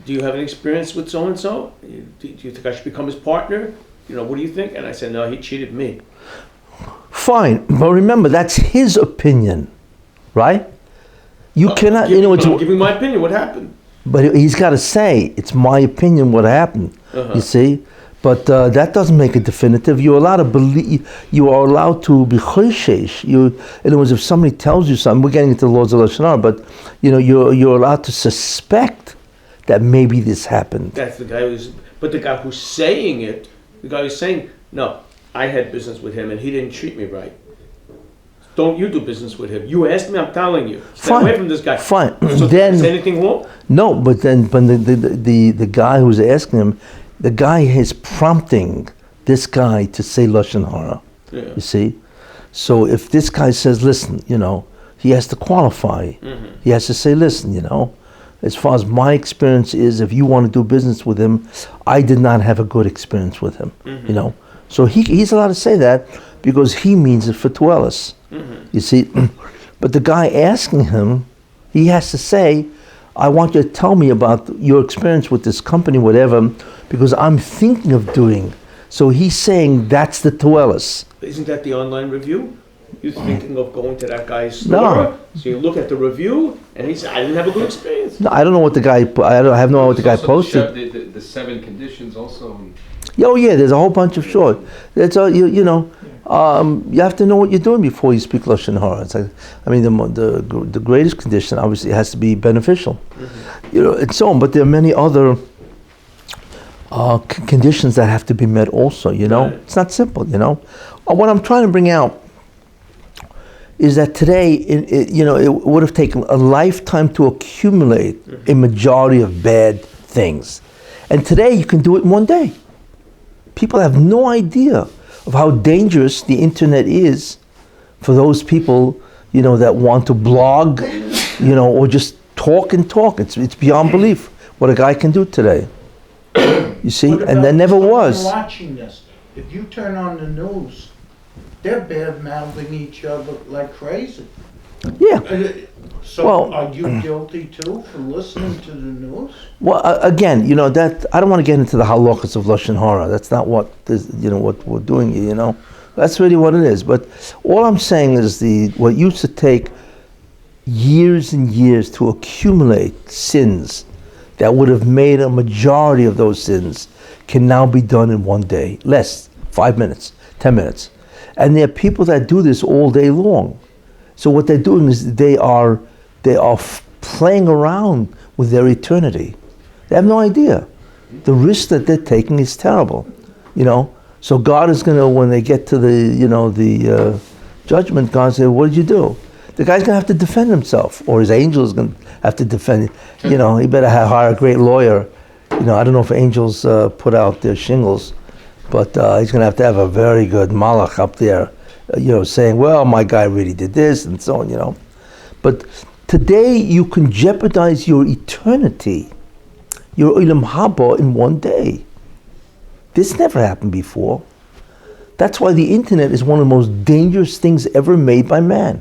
do you have any experience with so and so? Do you think I should become his partner? What do you think? And I said, "No, he cheated me." Fine, but remember that's his opinion, right? You cannot, I'm giving my opinion. What happened? but he's got to say it's my opinion what happened. You see, but that doesn't make it definitive. You're allowed to believe. You are allowed to be choishesh. In other words, if somebody tells you something, we're getting into the laws of Loshon Hara, but you're allowed to suspect that maybe this happened. That's the guy but the guy who's saying it, the guy who's saying, "No, I had business with him and he didn't treat me right. Don't you do business with him. You asked me, I'm telling you. Stay Fine. away from this guy." Fine. So Then is anything wrong? no, but the guy who's asking him, the guy is prompting this guy to say Loshon Hara. Yeah. You see, so if this guy says, "Listen," he has to qualify. He has to say, "Listen, as far as my experience is, if you want to do business with him, I did not have a good experience with him." So he's allowed to say that because he means it for Toelis. You see, but the guy asking him, he has to say, "I want you to tell me about your experience with this company, whatever, because I'm thinking of doing." So he's saying that's the Toelis. Isn't that the online review? You're thinking of going to that guy's No. store, so you look at the review, and he said, "I didn't have a good experience." No, I don't know what the guy. I have no idea what the guy There's also posted. the 7 conditions also. Oh yeah, there's a whole bunch of short. That's all you have to know what you're doing before you speak Loshon Hara. It's like, the greatest condition obviously has to be beneficial, and so on. But there are many other conditions that have to be met also. Right. It's not simple. What I'm trying to bring out is that today, it would have taken a lifetime to accumulate a majority of bad things, and today you can do it in one day. People have no idea of how dangerous the internet is for those people, that want to blog, or just talk and talk. It's beyond belief what a guy can do today. You see, What and there about never someone was. watching this? If you turn on the news, they're bad-mouthing each other like crazy. Yeah. So Well- are you guilty too for listening to the news? Well, again, that I don't want to get into the halachas of Loshon Hara. That's not what what we're doing here. That's really what it is. But all I'm saying is what used to take years and years to accumulate sins that would have made a majority of those sins can now be done in one day, less 5 minutes, 10 minutes, and there are people that do this all day long. So what they're doing is they are playing around with their eternity. They have no idea. The risk that they're taking is terrible, So God is going to, when they get to the judgment, God says, "What did you do?" The guy's going to have to defend himself, or his angel is going to have to defend. He better hire a great lawyer. I don't know if angels put out their shingles, but he's going to have a very good malach up there, saying, "Well, my guy really did this," and so on. But today you can jeopardize your eternity, your olam haba, in one day. This never happened before. That's why the internet is one of the most dangerous things ever made by man.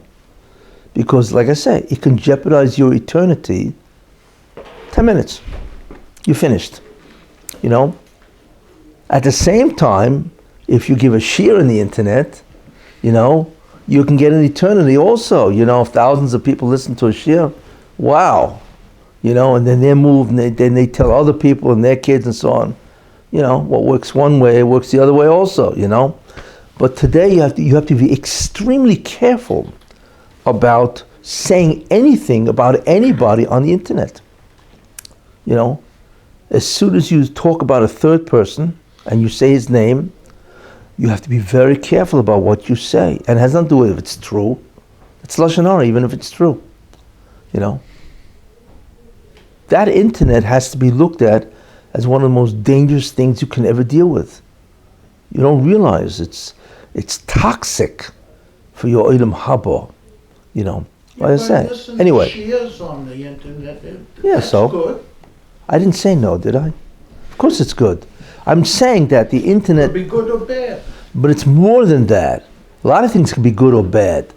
Because, like I say, it can jeopardize your eternity. 10 minutes, you're finished. You know? At the same time, if you give a shir on the internet, you know, you can get an eternity also. You know, if thousands of people listen to a shir, wow. You know, and then they're moved, and then they tell other people and their kids and so on. You know, what works one way works the other way also, you know. But today you have to be extremely careful about saying anything about anybody on the internet. You know, as soon as you talk about a third person and you say his name, you have to be very careful about what you say. And it has nothing to do with if it's true. It's Loshon Hara, even if it's true. You know. That internet has to be looked at as one of the most dangerous things you can ever deal with. You don't realize it's toxic for your Olam Haba, you know. Like I said. Anyway. Shares on the internet. Yeah, That's so. good. I didn't say no, did I? Of course it's good. I'm saying that the internet... It'll be good or bad. But it's more than that. A lot of things can be good or bad.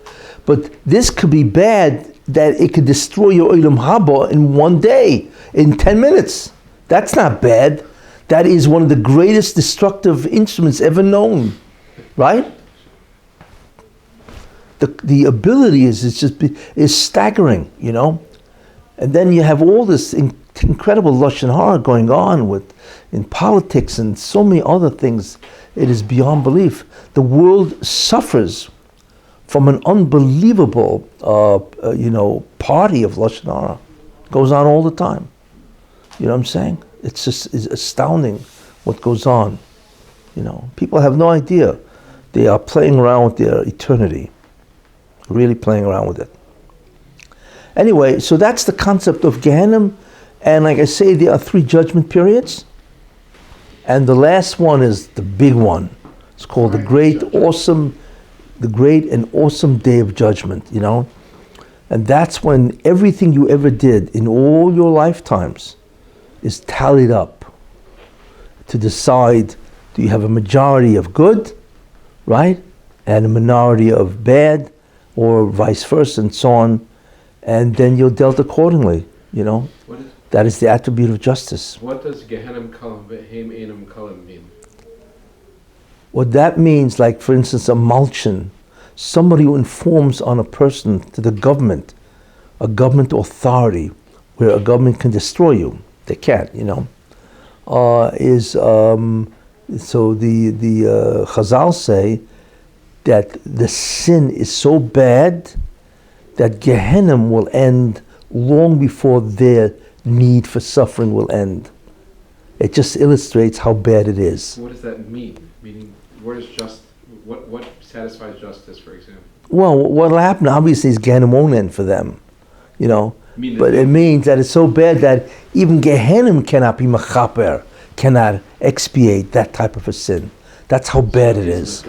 But this could be bad that it could destroy your Olam Haba in one day, in 10 minutes. That's not bad. That is one of the greatest destructive instruments ever known. Right? The ability is staggering, you know? And then you have all this incredible Loshon Hara going on in politics and so many other things. It is beyond belief. The world suffers from an unbelievable, party of Loshon Hara. Goes on all the time. You know what I'm saying? It's astounding what goes on. You know, people have no idea. They are playing around with their eternity. Really playing around with it. Anyway, so that's the concept of Gehenna. And like I say, there are 3 judgment periods. And the last one is the big one. It's called the great and awesome day of judgment, you know. And that's when everything you ever did in all your lifetimes is tallied up to decide, do you have a majority of good, right? And a minority of bad, or vice versa, and so on. And then you're dealt accordingly, you know. That is the attribute of justice. What does Gehenna Kalam Ve'hem Einam Kalam mean? What that means, like for instance, a mulchin, somebody who informs on a person to the government, a government authority, where a government can destroy you. They can't, you know. So the Chazal say that the sin is so bad that Gehenna will end long before their need for suffering will end. It just illustrates how bad it is. What does that mean? Meaning, what satisfies justice, for example? Well, what will happen, obviously, is Gehenna won't end for them, you know. But it means that it's so bad that even Gehenna cannot be mechaper, cannot expiate that type of a sin. That's how bad it is.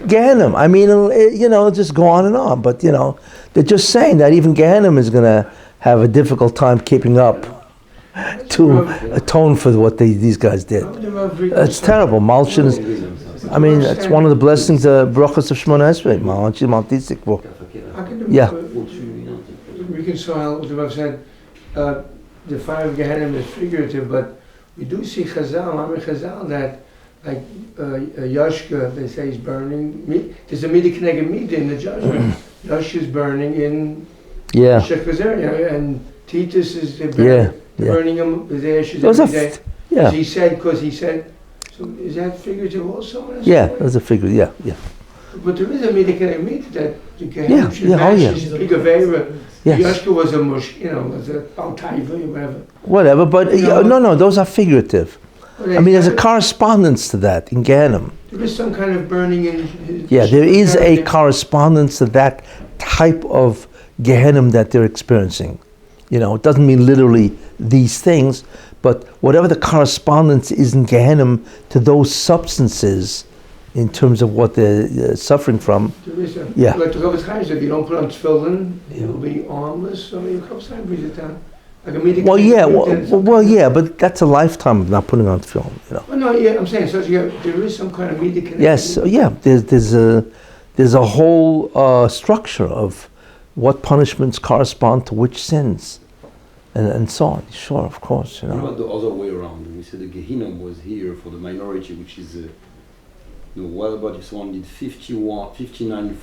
Gehenna, I mean, you know, just go on and on. But, you know, they're just saying that even Gehenna is going to have a difficult time keeping up to atone for what these guys did. It's terrible. Malchin is, I mean, it's one of the blessings, brachas of Shemona Esrei. Malchin, Maltisik. Yeah. Reconcile what the Rav said. The fire of Gehenna is figurative, but we do see Chazal, that like Yashka, they say is burning. There's a Mida Keneged Mida in the judgment. Yashka is burning in Shekha's area, and Titus is burning him with the ashes every day. Yeah. He said, so is that figurative also? Yeah, that's a figure, yeah. But there is a Mida Keneged Mida that the Gehenna should match his big Avera. Yes. Yashka was a mush, you know, was a Altaiva or whatever. Whatever, but no, those are figurative. I mean, there's a correspondence to that in Gehenna. There is some kind of burning in... there is a correspondence to that type of Gehenna that they're experiencing. You know, it doesn't mean literally these things, but whatever the correspondence is in Gehenna to those substances in terms of what they're suffering from. There is like the Rabbi Chaim said, if you don't put on tefillin, you'll be armless, so your Rabbi Chaim brings it down. But that's a lifetime of not putting on film, you know. Well, no, I'm saying, so there is some kind of media connection. Yes, there's a whole structure of what punishments correspond to which sins, and so on. Sure, of course, you What know. about the other way around? We said the Gehenna was here for the minority, which is, what about if someone did 51, 49,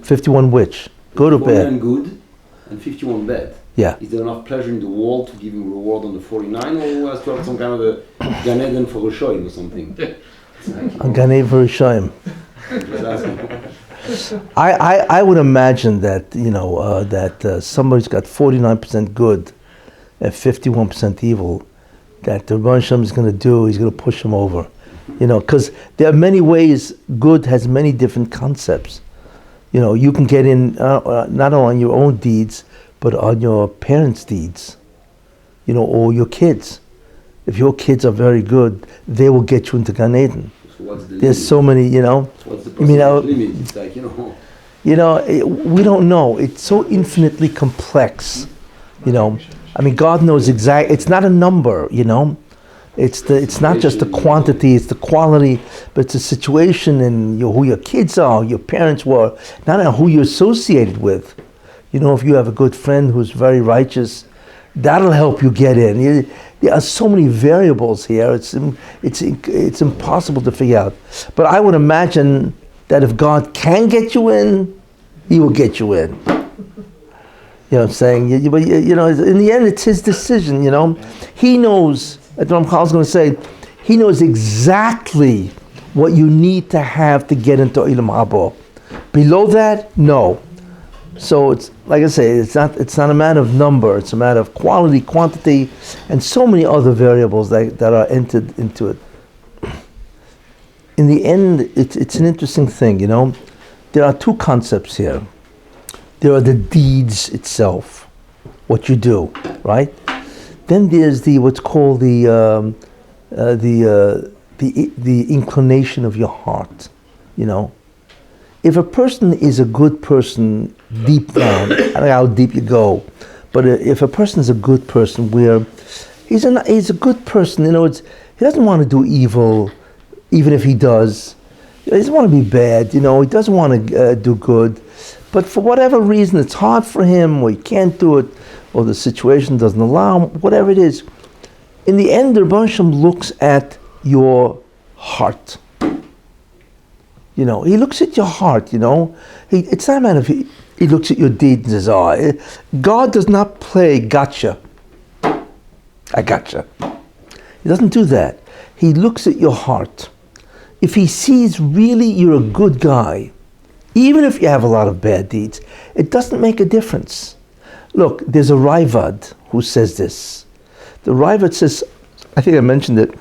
51 which? Good or 49 bad? good, and 51 bad? Yeah. Is there enough pleasure in the world to give him reward on the 49, or has to have some kind of a Gan Eden for Roshoim or something? Ganei V'Rishayim. I would imagine that, somebody's got 49% good and 51% evil, that the Rebbe Hashem is going to do, he's going to push him over. Because there are many ways, good has many different concepts. You can get in not only on your own deeds, but on your parents' deeds, or your kids. If your kids are very good, they will get you into Gan Eden. So what's the There's limit? so many, What's the limit? It's like, we don't know. It's so infinitely complex, God knows exactly. It's not a number, It's not just the quantity, it's the quality, but it's a situation and who your kids are, your parents were, not who you're associated with. If you have a good friend who's very righteous, that'll help you get in. There are so many variables here. It's impossible to figure out. But I would imagine that if God can get you in, He will get you in. What I'm saying? But in the end, it's His decision. He knows. That's what Ramchal's going to say. He knows exactly what you need to have to get into Olam Haba. Below that, no. So it's like I say, it's not a matter of number. It's a matter of quality, quantity, and so many other variables that are entered into it. In the end, it's an interesting thing. There are two concepts here. There are the deeds itself, what you do, right? Then there's what's called the inclination of your heart. If a person is a good person deep down, I don't know how deep you go, but if a person is a good person, where he's a good person, he doesn't want to do evil, even if he does. He doesn't want to be bad, he doesn't want to do good, but for whatever reason, it's hard for him, or he can't do it, or the situation doesn't allow him, whatever it is. In the end, the Rebbe Hashem looks at your heart. He looks at your heart, It's not a matter of he looks at your deeds and says, God does not play gotcha. I gotcha. He doesn't do that. He looks at your heart. If He sees really you're a good guy, even if you have a lot of bad deeds, it doesn't make a difference. Look, there's a Raivad who says this. The Raivad says, I think I mentioned it,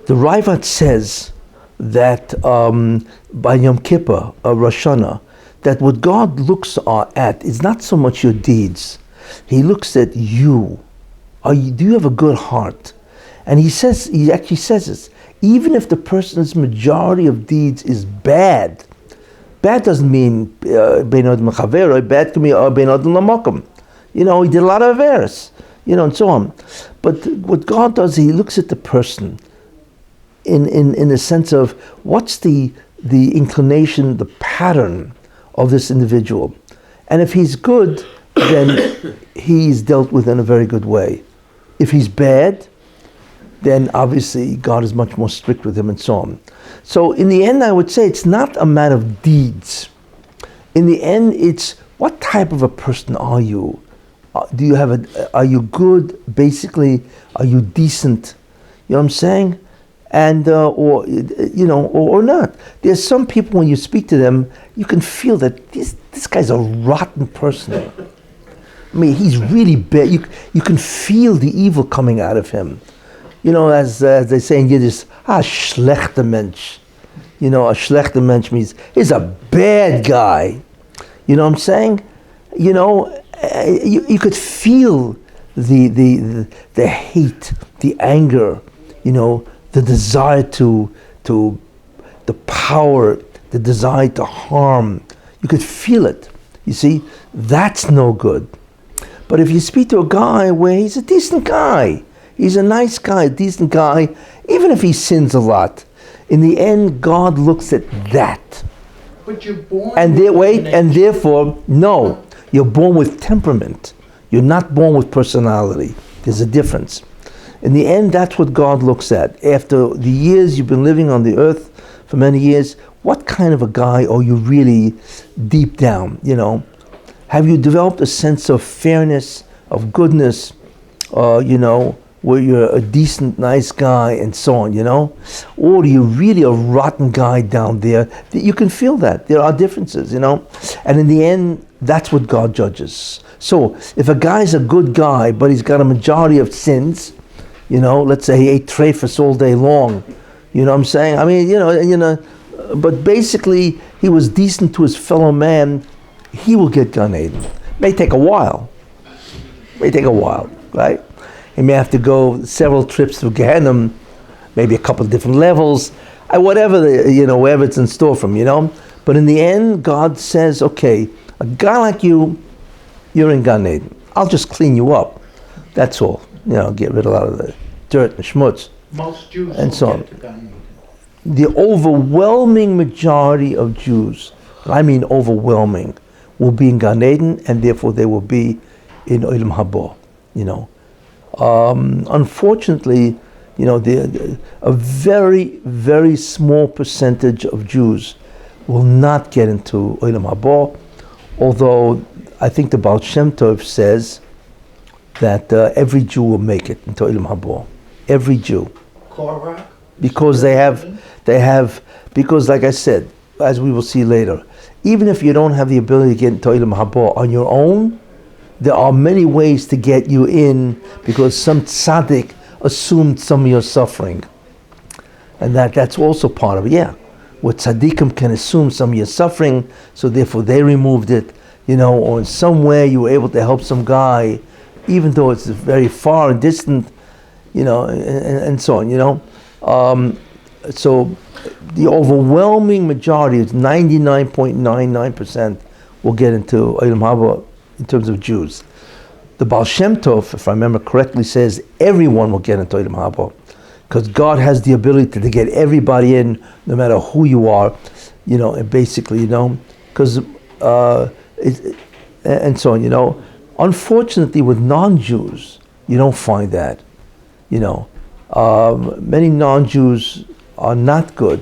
the Raivad says that by Yom Kippur, Rosh Hashanah, that what God looks at is not so much your deeds. He looks at you. Do you have a good heart? And he actually says this, even if the person's majority of deeds is bad, bad doesn't mean bein adam l'chaver, bad can mean bein adam l'makom. He did a lot of averos, and so on. But what God does, He looks at the person in the sense of what's the inclination, the pattern of this individual. And if he's good, then he's dealt with in a very good way. If he's bad, then obviously God is much more strict with him and so on. So in the end, I would say it's not a matter of deeds. In the end, it's what type of a person are you? Are you good? Basically, are you decent? You know what I'm saying? And or not. There's some people, when you speak to them, you can feel that this guy's a rotten person. I mean, he's really bad. You can feel the evil coming out of him. As they say in Yiddish, schlechter Mensch. A schlechter Mensch means he's a bad guy. You know what I'm saying? You could feel the hate, the anger, the desire to the power, the desire to harm. You could feel it. You see, that's no good. But if you speak to a guy where he's a decent guy, he's a nice guy, a decent guy, even if he sins a lot, in the end, God looks at that. But you're born. And with wait, an and therefore, no, you're born with temperament. You're not born with personality. There's a difference. In the end, that's what God looks at. After the years you've been living on the earth for many years, what kind of a guy are you really deep down, you know? Have you developed a sense of fairness, of goodness, you know, where you're a decent, nice guy and so on, you know? Or are you really a rotten guy down there? You can feel that. There are differences, you know? And in the end, that's what God judges. So if a guy's a good guy, but he's got a majority of sins, you know, let's say he ate treifas all day long, you know what I'm saying? I mean, you know, but basically he was decent to his fellow man, he will get Gan Eden. May take a while, right? He may have to go several trips to Gehenna, maybe a couple of different levels, whatever wherever it's in store from, you know. But in the end, God says, okay, a guy like you, you're in Gan Eden. I'll just clean you up. That's all. You know, get rid of a lot of the dirt and schmutz. Most Jews and so on. get to Gan Eden. The overwhelming majority of Jews, I mean overwhelming, will be in Gan Eden, and therefore they will be in Olam Haba, you know. Unfortunately, you know, a very, very small percentage of Jews will not get into Olam Haba, although I think the Baal Shem Tov says that every Jew will make it into Olam Haba. Every Jew. Korach? Because because like I said, as we will see later, even if you don't have the ability to get into Olam Haba on your own, there are many ways to get you in, because some tzaddik assumed some of your suffering. And that's also part of it, yeah. What tzaddikim can assume some of your suffering, so therefore they removed it, you know, or in some way you were able to help some guy, even though it's very far and distant, you know, and so on, you know. So the overwhelming majority, is 99.99%, will get into Olam Haba in terms of Jews. The Baal Shem Tov, if I remember correctly, says everyone will get into Olam Haba, because God has the ability to get everybody in, no matter who you are, you know, and basically, you know, because and so on, you know. Unfortunately, with non-Jews, you don't find that, you know. Many non-Jews are not good.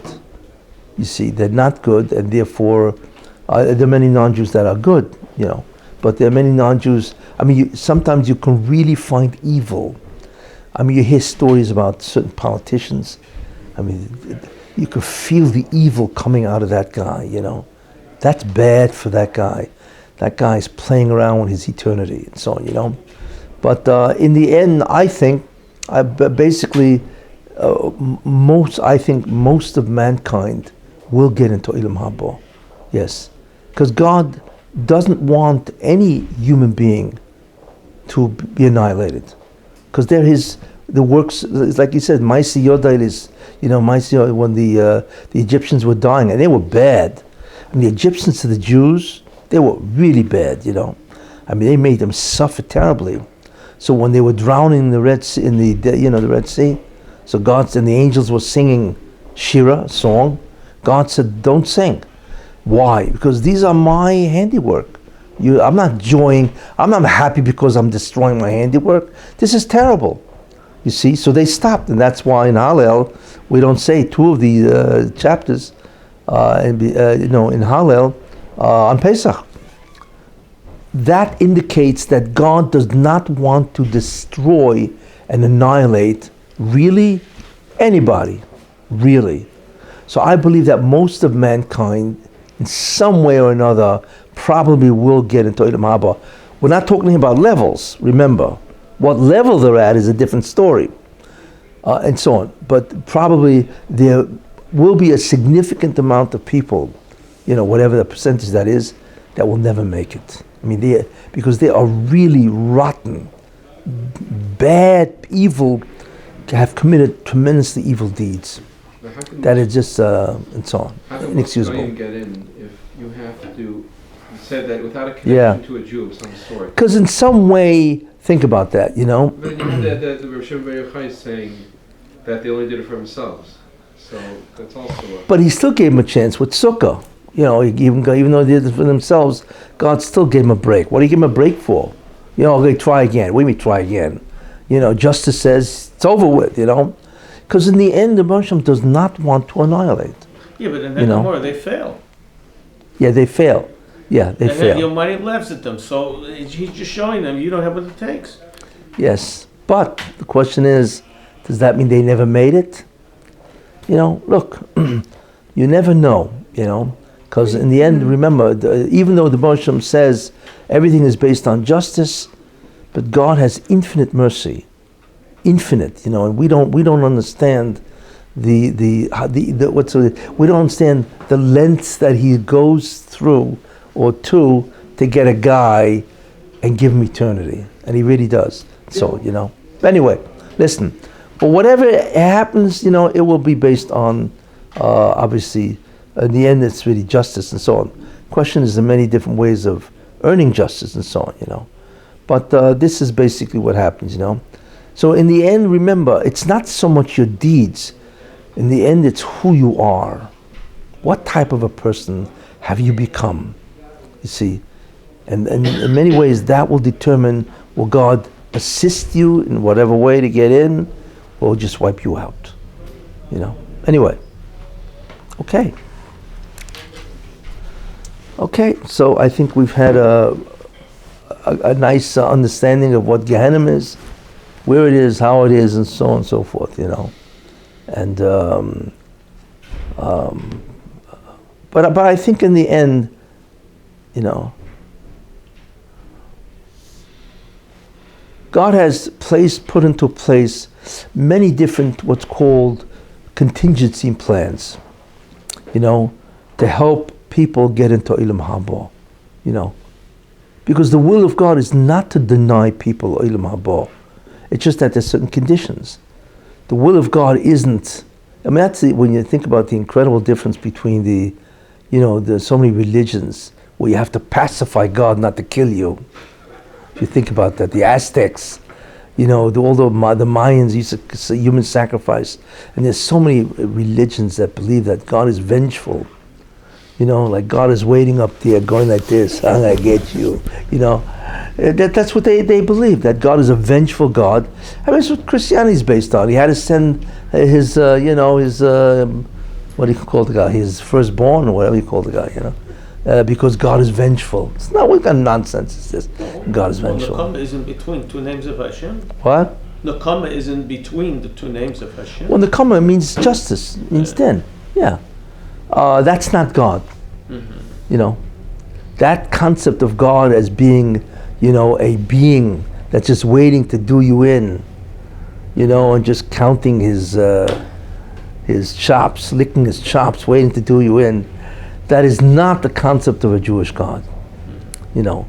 You see, they're not good, and therefore there are many non-Jews that are good, you know. But there are many non-Jews. I mean, sometimes you can really find evil. I mean, you hear stories about certain politicians. I mean, you can feel the evil coming out of that guy, you know. That's bad for that guy. That guy's playing around with his eternity and so on, you know. But in the end, I think, basically, most of mankind will get into Olam Haba. Yes. Because God doesn't want any human being to be annihilated. Because the works, like you said, Maisi Yodai is, you know, Maisi, when the Egyptians were dying, and they were bad. And the Egyptians to the Jews, they were really bad, you know. I mean, they made them suffer terribly. So when they were drowning in the Red Sea, the Red Sea, so God and the angels were singing Shira, a song. God said, "Don't sing." Why? Because these are my handiwork. I'm not happy because I'm destroying my handiwork. This is terrible. You see, so they stopped, and that's why in Hallel we don't say two of the chapters, in Hallel on Pesach. That indicates that God does not want to destroy and annihilate really anybody, really. So I believe that most of mankind, in some way or another, probably will get into Olam Haba. We're not talking about levels, remember. What level they're at is a different story, and so on. But probably there will be a significant amount of people, you know, whatever the percentage that is, that will never make it. I mean, because they are really rotten, bad, evil, have committed tremendously evil deeds. That is just, and so on, inexcusable. How do you get in if you have to you said that without a connection to a Jew of some sort? Because in some way, think about that, you know. But you know that the Roshon Yochai is saying that they only did it for themselves. So that's also. But he still gave him a chance with Sukkah. even though they did it for themselves, God still gave them a break. What do you give them a break for? They try again. What do you mean try again? Justice says it's over with, Because in the end, the Hashem does not want to annihilate. Yeah, but in that Gemara, they fail. Yeah, they fail. Yeah, they fail. And Almighty laughs at them. So he's just showing them you don't have what it takes. Yes, but the question is, does that mean they never made it? Look, you never know, because in the end, remember, even though the Hashem says everything is based on justice, but God has infinite mercy, infinite, and we don't understand we don't understand the lengths that He goes through or to get a guy and give him eternity, and He really does. So anyway, listen. But whatever happens, it will be based on obviously. In the end, it's really justice and so on. Question is, there are many different ways of earning justice and so on, But this is basically what happens, So in the end, remember, it's not so much your deeds. In the end, it's who you are. What type of a person have you become? You see, and in many ways, that will determine, will God assist you in whatever way to get in, or just wipe you out? Anyway, okay. Okay, so I think we've had a nice understanding of what Gehenna is, where it is, how it is, and so on and so forth, And but I think in the end, God has put into place many different what's called contingency plans, to help people get into Ilam Haba, because the will of God is not to deny people Ilam Haba. It's just that there's certain conditions. The will of God isn't. That's when you think about the incredible difference between there's so many religions where you have to pacify God not to kill you. If you think about that, the Aztecs, the Mayans used to say human sacrifice, and there's so many religions that believe that God is vengeful. Like God is waiting up there, going like this, I'm gonna get you. That's what they believe, that God is a vengeful God. That's what Christianity is based on. He had to send his what do you call the guy? His firstborn, or whatever you call the guy, because God is vengeful. It's not what kind of nonsense is this? God is vengeful. Nakama isn't between two names of Hashem. What? Nakama isn't between the two names of Hashem. Well, Nakama means justice, means den. Yeah. That's not God. Mm-hmm. That concept of God as being, a being that's just waiting to do you in, and just counting his chops, licking his chops, waiting to do you in. That is not the concept of a Jewish God. The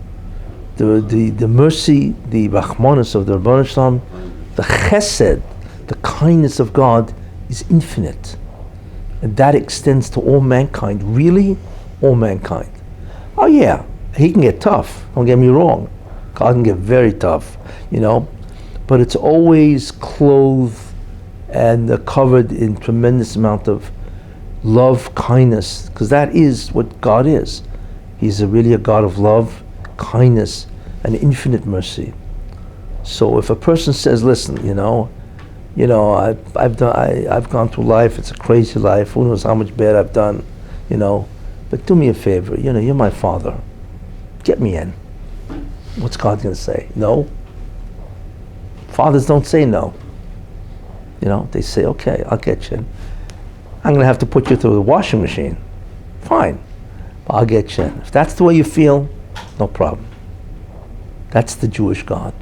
mercy, the Rahmanas of the Rabbi Shalom, the Chesed, the kindness of God is infinite. And that extends to all mankind, really, all mankind. Oh yeah, He can get tough, don't get me wrong. God can get very tough, but it's always clothed and covered in tremendous amount of love, kindness, because that is what God is. He's really a God of love, kindness, and infinite mercy. So if a person says, listen, I've gone through life, it's a crazy life, who knows how much bad I've done, but do me a favor, you're my father, get me in. What's God going to say? No? Fathers don't say no. They say, okay, I'll get you in. I'm going to have to put you through the washing machine. Fine, I'll get you in. If that's the way you feel, no problem. That's the Jewish God.